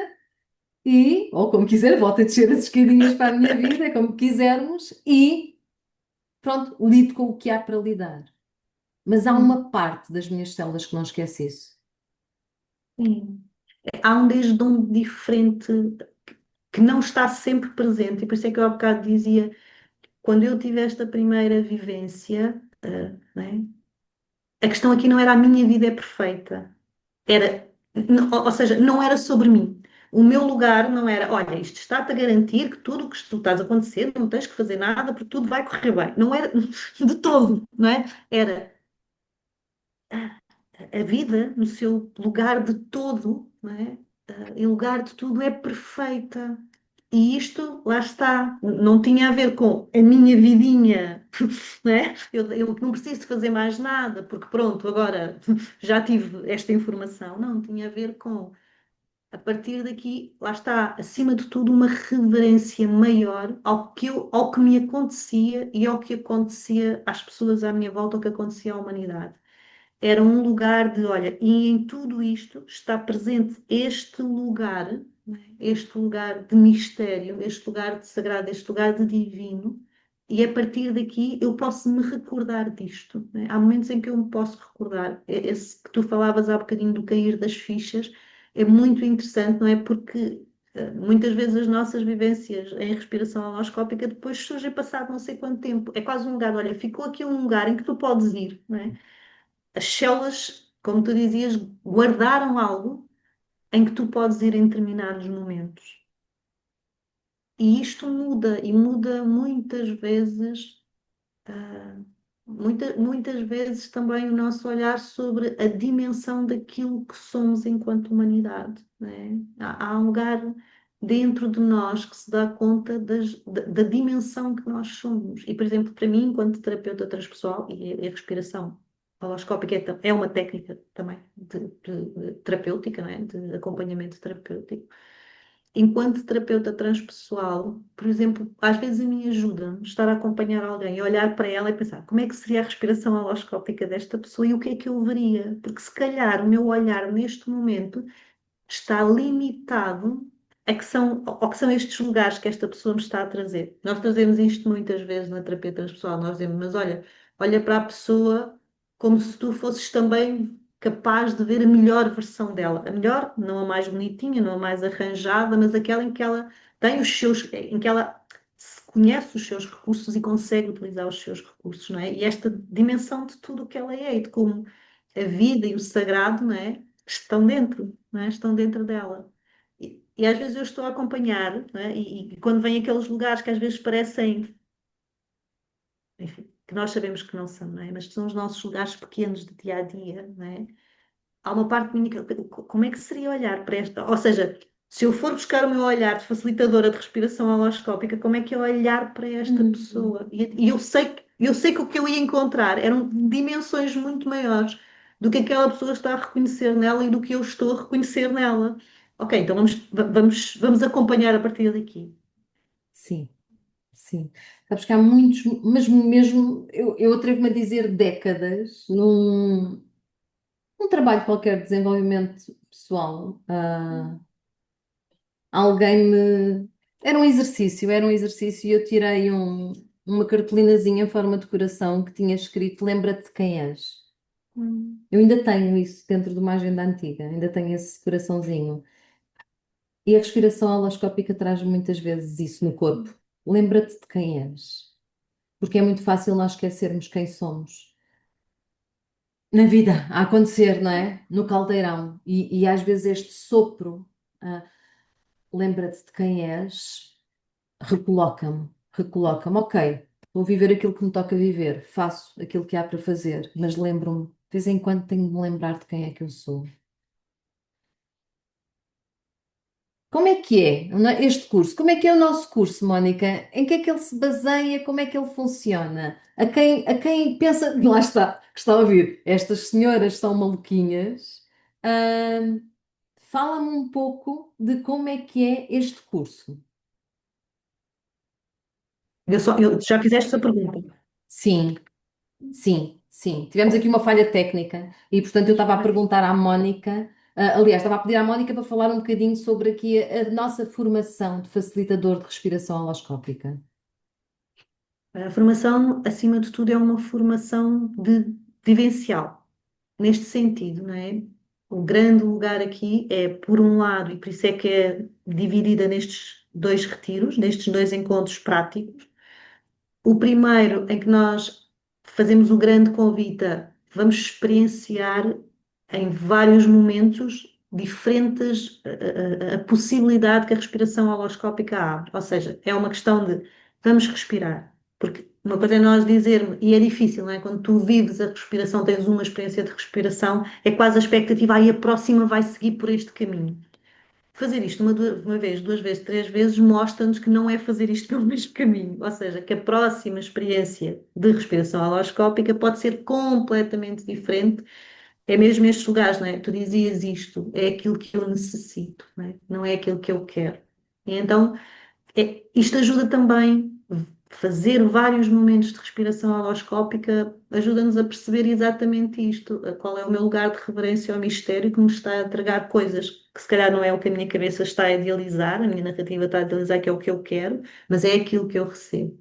e, ou como quiser, volto a descer as escadinhas para a minha vida, como quisermos, e pronto, lido com o que há para lidar. Mas há percebo. uma parte das minhas células que não esquece isso. Sim. Há um desde onde diferente que não está sempre presente, e por isso é que eu há bocado dizia, quando eu tive esta primeira vivência, né, a questão aqui não era a minha vida é perfeita, era, ou seja, não era sobre mim. O meu lugar não era, olha, isto está-te a garantir que tudo o que tu estás a acontecer, não tens que fazer nada porque tudo vai correr bem. Não era de todo, não é? Era a vida no seu lugar de todo, não é? Em lugar de tudo é perfeita. E isto, lá está, não tinha a ver com a minha vidinha, né? Eu não preciso de fazer mais nada, porque pronto, agora já tive esta informação. Não, tinha a ver com, a partir daqui, lá está, acima de tudo, uma reverência maior ao que me acontecia e ao que acontecia às pessoas à minha volta, ao que acontecia à humanidade. Era um lugar de, olha, e em tudo isto está presente este lugar, não é? Este lugar de mistério, este lugar de sagrado, este lugar de divino, e a partir daqui eu posso me recordar disto, não é? Há momentos em que eu me posso recordar. Esse que tu falavas há bocadinho do cair das fichas é muito interessante, não é? Porque muitas vezes as nossas vivências em respiração holoscópica depois surgem passado não sei quanto tempo. É quase um lugar, olha, ficou aqui um lugar em que tu podes ir, não é? As células, como tu dizias, guardaram algo em que tu podes ir em determinados momentos. E isto muda, e muda muitas vezes, ah, muitas vezes também o nosso olhar sobre a dimensão daquilo que somos enquanto humanidade, não é? Há um lugar dentro de nós que se dá conta da dimensão que nós somos. E, por exemplo, para mim, enquanto terapeuta transpessoal, e a respiração holoscópica é uma técnica também de terapêutica, não é? De acompanhamento terapêutico. Enquanto terapeuta transpessoal, por exemplo, às vezes a mim ajuda estar a acompanhar alguém, a olhar para ela e pensar como é que seria a respiração holoscópica desta pessoa e o que é que eu veria. Porque se calhar o meu olhar neste momento está limitado ao que são estes lugares que esta pessoa me está a trazer. Nós trazemos isto muitas vezes na terapia transpessoal, nós dizemos, mas olha, olha para a pessoa como se tu fosses também capaz de ver a melhor versão dela. A melhor, não a mais bonitinha, não a mais arranjada, mas aquela em que ela tem os seus, em que ela conhece os seus recursos e consegue utilizar os seus recursos, não é? E esta dimensão de tudo o que ela é e de como a vida e o sagrado, não é? Estão dentro, não é? Estão dentro dela. E às vezes eu estou a acompanhar, não é? E quando vem aqueles lugares que às vezes parecem, enfim, que nós sabemos que não são, não é? Mas são os nossos lugares pequenos de dia a dia, não é? Há uma parte de mim que, como é que seria olhar para esta? Ou seja, se eu for buscar o meu olhar de facilitadora de respiração holoscópica, como é que é olhar para esta Uhum. pessoa? E eu sei que o que eu ia encontrar eram dimensões muito maiores do que aquela pessoa está a reconhecer nela e do que eu estou a reconhecer nela. Ok, então vamos acompanhar a partir daqui. Sim, sim. Sabes que há muitos, mas mesmo, eu atrevo-me a dizer décadas, num trabalho qualquer de desenvolvimento pessoal, alguém me. Era um exercício e eu tirei uma cartolinazinha em forma de coração que tinha escrito: Lembra-te de quem és. Hum, Eu ainda tenho isso dentro de uma agenda antiga, ainda tenho esse coraçãozinho. E a respiração holoscópica traz muitas vezes isso no corpo. Lembra-te de quem és. Porque é muito fácil nós esquecermos quem somos. Na vida, a acontecer, não é? No caldeirão. E às vezes este sopro, ah, lembra-te de quem és, recoloca-me, recoloca-me. Ok, vou viver aquilo que me toca viver, faço aquilo que há para fazer, mas lembro-me, de vez em quando tenho de me lembrar de quem é que eu sou. como é que é este curso? Como é que é o nosso curso, Mónica? Em que é que ele se baseia? Como é que ele funciona? A quem pensa, lá está, que está a ouvir, estas senhoras são maluquinhas. Ahm, Fala-me um pouco de como é que é este curso. Eu já fizeste essa pergunta. Sim, sim, sim. Tivemos aqui uma falha técnica e, portanto, eu estava a perguntar à Mónica, aliás, estava a pedir à Mónica para falar um bocadinho sobre aqui a nossa formação de facilitador de respiração holoscópica. A formação, acima de tudo, é uma formação vivencial, neste sentido, não é? O grande lugar aqui é, por um lado, e por isso é que é dividida nestes dois retiros, nestes dois encontros práticos. O primeiro, em que nós fazemos o grande convite a vamos experienciar em vários momentos diferentes a possibilidade que a respiração holoscópica abre. Ou seja, é uma questão de vamos respirar. Porque uma coisa é nós dizermos, e é difícil, não é? Quando tu vives a respiração, tens uma experiência de respiração, é quase a expectativa, aí a próxima vai seguir por este caminho. Fazer isto uma vez, duas vezes, três vezes mostra-nos que não é fazer isto pelo mesmo caminho, ou seja, que a próxima experiência de respiração holoscópica pode ser completamente diferente. É mesmo estes lugares, não é? Tu dizias isto, é aquilo que eu necessito, não é aquilo que eu quero. E então isto ajuda também, fazer vários momentos de respiração holoscópica ajuda-nos a perceber exatamente isto, qual é o meu lugar de reverência ao mistério que me está a entregar coisas que se calhar não é o que a minha cabeça está a idealizar, a minha narrativa está a idealizar que é o que eu quero, mas é aquilo que eu recebo.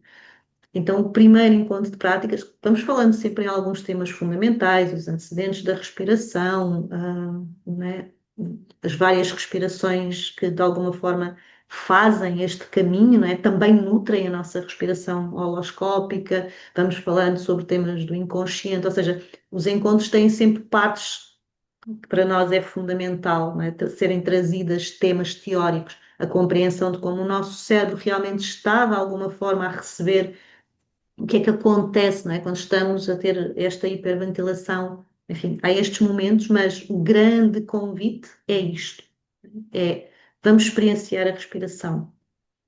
Então, o primeiro encontro de práticas, vamos falando sempre em alguns temas fundamentais, os antecedentes da respiração, né? As várias respirações que de alguma forma fazem este caminho, não é? Também nutrem a nossa respiração holoscópica, vamos falando sobre temas do inconsciente, ou seja, os encontros têm sempre partes que para nós é fundamental, não é? Serem trazidas temas teóricos, a compreensão de como o nosso cérebro realmente está de alguma forma a receber o que é que acontece, não é? Quando estamos a ter esta hiperventilação, enfim, há estes momentos, mas o grande convite é isto, é vamos experienciar a respiração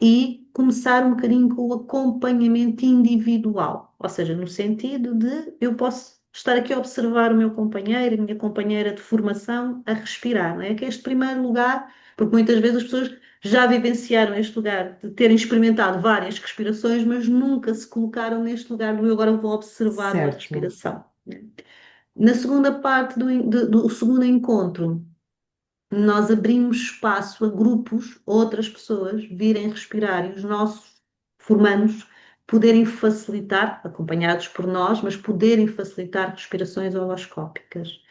e começar um bocadinho com o acompanhamento individual, ou seja, no sentido de eu posso estar aqui a observar o meu companheiro, a minha companheira de formação a respirar, não é? Que é este primeiro lugar, porque muitas vezes as pessoas já vivenciaram este lugar de terem experimentado várias respirações, mas nunca se colocaram neste lugar do eu agora vou observar uma Certo, respiração. Na segunda parte do segundo encontro, nós abrimos espaço a grupos, outras pessoas, virem respirar e os nossos formandos poderem facilitar, acompanhados por nós, mas poderem facilitar respirações holoscópicas.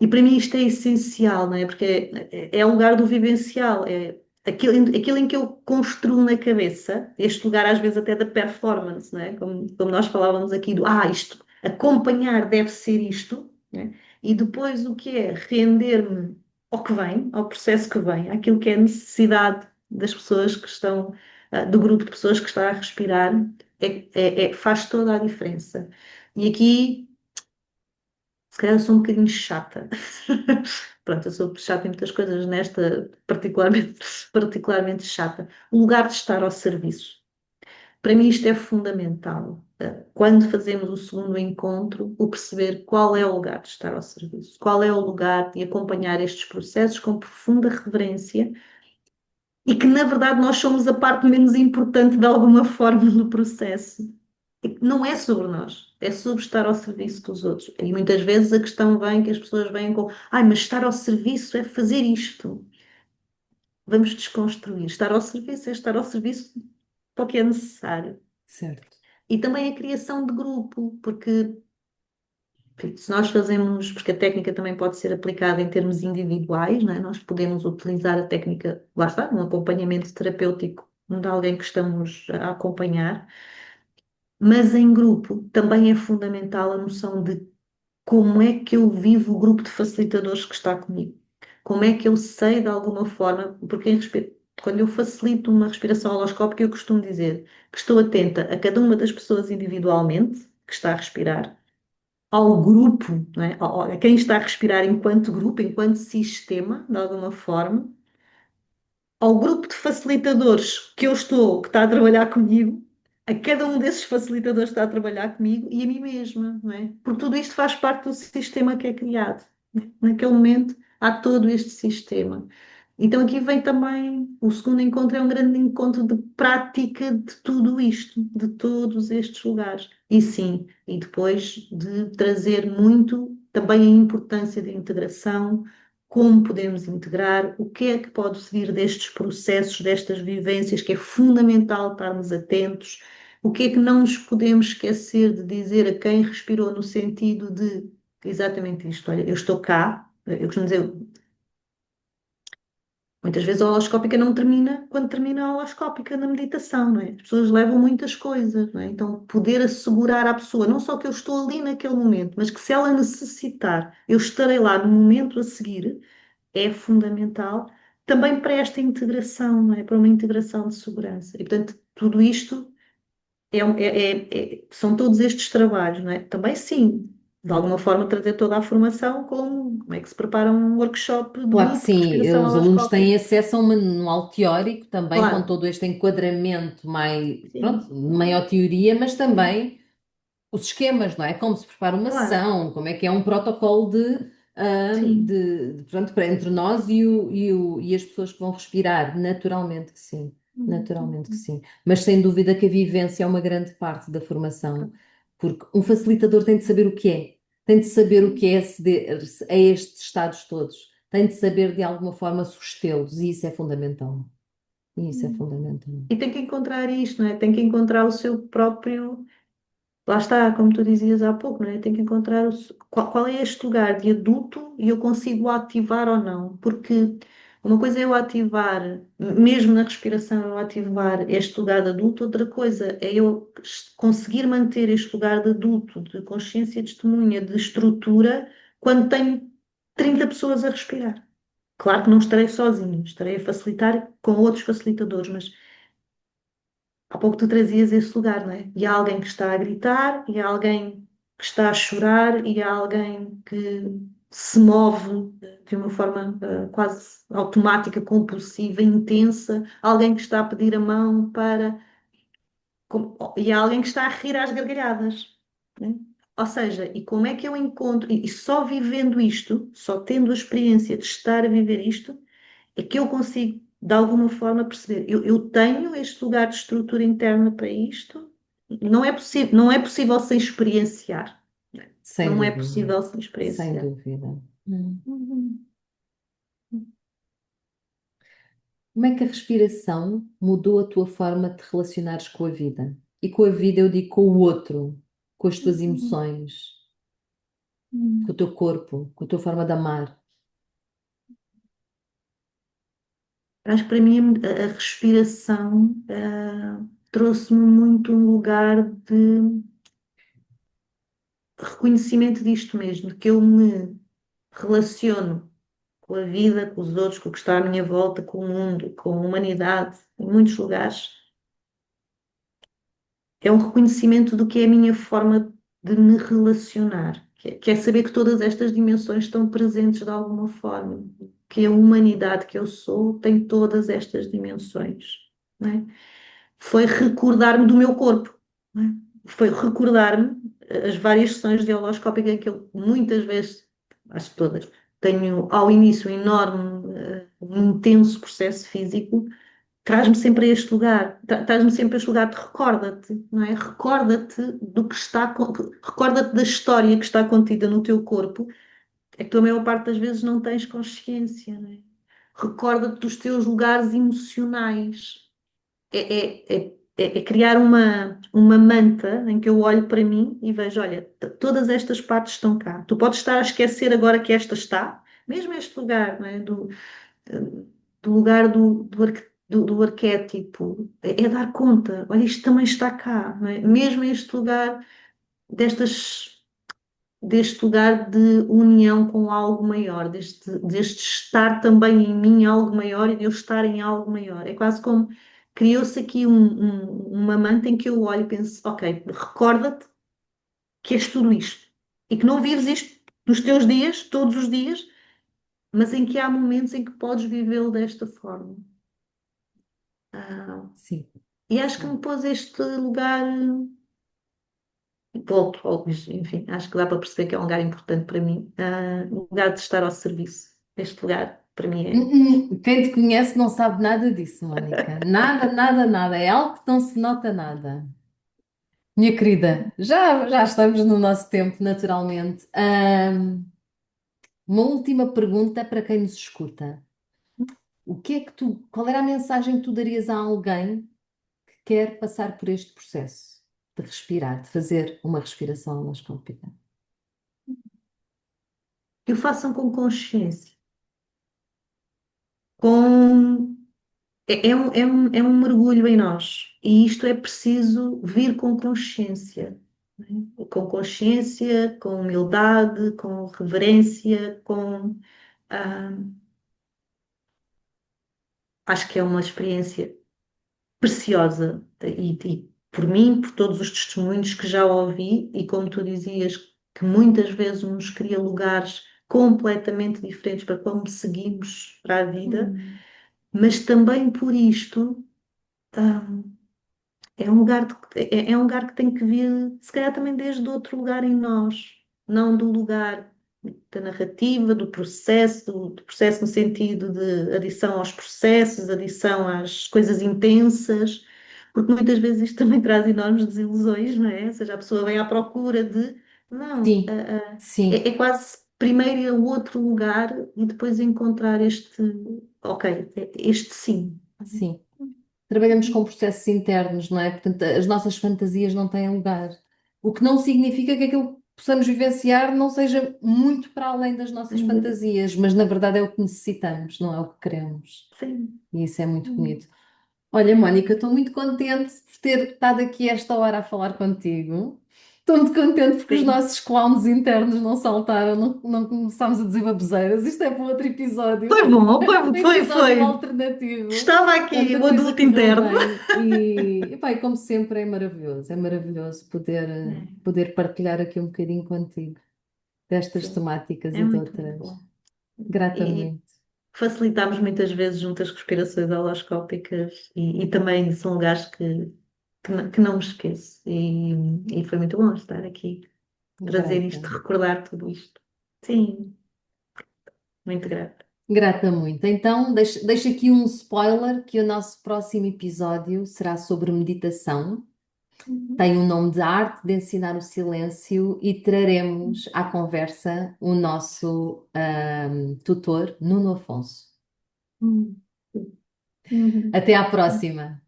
E para mim isto é essencial, não é? Porque é o lugar do vivencial, é aquilo em que eu construo na cabeça, este lugar às vezes até da performance, não é? Como nós falávamos aqui do, isto, acompanhar deve ser isto, não é? E depois o que é render-me ao que vem, ao processo que vem, àquilo que é a necessidade das pessoas que estão, do grupo de pessoas que está a respirar, faz toda a diferença. E aqui se calhar eu sou um bocadinho chata. Pronto, eu sou chata em muitas coisas, nesta particularmente chata. O lugar de estar ao serviço. Para mim isto é fundamental. Quando fazemos o segundo encontro, o perceber qual é o lugar de estar ao serviço, qual é o lugar de acompanhar estes processos com profunda reverência e que, na verdade, nós somos a parte menos importante de alguma forma no processo. Não é sobre nós, é sobre estar ao serviço dos outros. E muitas vezes a questão vem que as pessoas vêm com: mas estar ao serviço é fazer isto. Vamos desconstruir. Estar ao serviço é estar ao serviço para o que é necessário. certo. E também a criação de grupo, porque enfim, se nós fazemos, porque a técnica também pode ser aplicada em termos individuais, não é? Nós podemos utilizar a técnica, lá está, um acompanhamento terapêutico de alguém que estamos a acompanhar, mas em grupo também é fundamental a noção de como é que eu vivo o grupo de facilitadores que está comigo? Como é que eu sei de alguma forma, porque quando eu facilito uma respiração holoscópica, eu costumo dizer que estou atenta a cada uma das pessoas individualmente que está a respirar, ao grupo, não é? A quem está a respirar enquanto grupo, enquanto sistema, de alguma forma, ao grupo de facilitadores que eu estou, que está a trabalhar comigo, a cada um desses facilitadores que está a trabalhar comigo e a mim mesma, não é? Porque tudo isto faz parte do sistema que é criado. Né? Naquele momento há todo este sistema. Então aqui vem também, o segundo encontro é um grande encontro de prática de tudo isto, de todos estes lugares. E sim, e depois de trazer muito também a importância da integração, como podemos integrar, o que é que pode vir destes processos, destas vivências, que é fundamental estarmos atentos, o que é que não nos podemos esquecer de dizer a quem respirou no sentido de exatamente isto, olha, eu estou cá, eu costumo dizer, muitas vezes a holoscópica não termina quando termina a holoscópica na meditação, não é? As pessoas levam muitas coisas, não é? Então, poder assegurar à pessoa, não só que eu estou ali naquele momento, mas que se ela necessitar, eu estarei lá no momento a seguir, é fundamental também para esta integração, não é? Para uma integração de segurança. E, portanto, tudo isto são todos estes trabalhos, não é? Também, sim, de alguma forma, trazer toda a formação, como é que se prepara um workshop de Claro que grupo de sim, respiração os alunos têm holoscópica. acesso a um manual teórico também com Claro, todo este enquadramento mais, pronto, sim, de maior teoria, mas também os esquemas, não é? Como se prepara uma claro, sessão, como é que é um protocolo sim. pronto, para entre nós e as pessoas que vão respirar, naturalmente que sim. Mas sem dúvida que a vivência é uma grande parte da formação, porque um facilitador tem de saber o que é, tem de saber o que é aceder a estes estados todos, tem de saber de alguma forma sustê-los, e isso é fundamental. E isso é fundamental. E tem que encontrar isto, não é? Tem que encontrar o seu próprio. Lá está, como tu dizias há pouco, não é? Tem que encontrar qual é este lugar de adulto e eu consigo ativar ou não. Porque uma coisa é eu ativar, mesmo na respiração, eu ativar este lugar de adulto, outra coisa é eu conseguir manter este lugar de adulto, de consciência de testemunha, de estrutura, quando tenho 30 pessoas a respirar. Claro que não estarei sozinha, estarei a facilitar com outros facilitadores, mas há pouco tu trazias esse lugar, não é? E há alguém que está a gritar, e há alguém que está a chorar, e há alguém que se move de uma forma quase automática, compulsiva, intensa, alguém que está a pedir a mão para. E há alguém que está a rir às gargalhadas, né? Ou seja, e como é que eu encontro, e só vivendo isto, só tendo a experiência de estar a viver isto, é que eu consigo, de alguma forma, perceber. Eu tenho este lugar de estrutura interna para isto. Não é possível sem experienciar. Sem Não é dúvida, possível sem sem experienciar. dúvida. Uhum. Como é que a respiração mudou a tua forma de te relacionares com a vida? E com a vida eu digo com o outro, com as tuas Uhum. emoções, com o Uhum. teu corpo, com a tua forma de amar. Acho que para mim a respiração trouxe-me muito um lugar de reconhecimento disto mesmo, de que eu me relaciono com a vida, com os outros, com o que está à minha volta, com o mundo, com a humanidade, em muitos lugares. É um reconhecimento do que é a minha forma de me relacionar, que é saber que todas estas dimensões estão presentes de alguma forma, que a humanidade que eu sou tem todas estas dimensões, não é? Foi recordar-me do meu corpo, não é? Foi recordar-me as várias sessões de holoscópica em que eu muitas vezes, acho que todas, tenho ao início um enorme, um intenso processo físico, traz-me sempre a este lugar, traz-me sempre a este lugar de recorda-te, não é? Recorda-te do que está, recorda-te da história que está contida no teu corpo, é que tu a maior parte das vezes não tens consciência, não é? Recorda-te dos teus lugares emocionais. É criar uma manta em que eu olho para mim e vejo, olha, todas estas partes estão cá. Tu podes estar a esquecer agora que esta está, mesmo este lugar, não é? Do lugar do arquétipo, é dar conta, olha, isto também está cá, não é? Mesmo este lugar destas, deste lugar de união com algo maior, deste estar também em mim algo maior e de eu estar em algo maior. É quase como criou-se aqui uma manta em que eu olho e penso, ok, recorda-te que és tudo isto e que não vives isto nos teus dias, todos os dias, mas em que há momentos em que podes vivê-lo desta forma. sim, E acho que sim. me pôs este lugar, volto, enfim, acho que dá para perceber que é um lugar importante para mim, o lugar de estar ao serviço. Este lugar, para mim, Quem te conhece não sabe nada disso, Mónica. Nada, nada, nada. É algo que não se nota nada. Minha querida, já estamos no nosso tempo, naturalmente. Uma última pergunta para quem nos escuta. Qual era a mensagem que tu darias a alguém que quer passar por este processo de respirar, de fazer uma respiração holoscópica? que o façam com consciência, com é um mergulho em nós e isto é preciso vir com consciência, né? Com consciência, com humildade, com reverência, ah, acho que é uma experiência preciosa e por mim, por todos os testemunhos que já ouvi e como tu dizias, que muitas vezes nos cria lugares completamente diferentes para como seguimos para a vida, Hum. mas também por isto. ah, É um lugar, é um lugar que tem que vir, se calhar também desde outro lugar em nós, não do lugar da narrativa, do processo no sentido de adição aos processos, adição às coisas intensas, porque muitas vezes isto também traz enormes desilusões, não é? Ou seja, a pessoa vem à procura de, não, Sim, sim, é quase primeiro ir a outro lugar e depois encontrar ok, este sim. sim. Trabalhamos com processos internos, não é? Portanto, as nossas fantasias não têm lugar. O que não significa que aquilo que possamos vivenciar não seja muito para além das nossas fantasias, mas na verdade é o que necessitamos, não é o que queremos. Sim. E isso é muito bonito. Olha, Mónica, estou muito contente por ter estado aqui esta hora a falar contigo. Estou muito contente porque os Sim. nossos clowns internos não saltaram, não começámos a dizer baboseiras. Isto é para outro episódio, Foi bom, um episódio foi. alternativo. Estava aqui Portanto, a o coisa adulto correu interno. bem epá, e como sempre é maravilhoso É, poder partilhar aqui um bocadinho contigo destas sim, temáticas é e de muito, muito outras. bom. E Gratamente. facilitamos muitas vezes juntas respirações holoscópicas e também são lugares que não me esqueço. E foi muito bom estar aqui, trazer Grata. isto, recordar tudo isto. Sim, muito grata. Grata muito. Então, deixo aqui um spoiler que o nosso próximo episódio será sobre meditação. Uhum. Tem o nome de Arte de Ensinar o Silêncio e traremos à conversa o nosso tutor, Nuno Afonso. Uhum. Uhum. Até à próxima.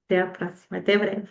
Até à próxima, até breve.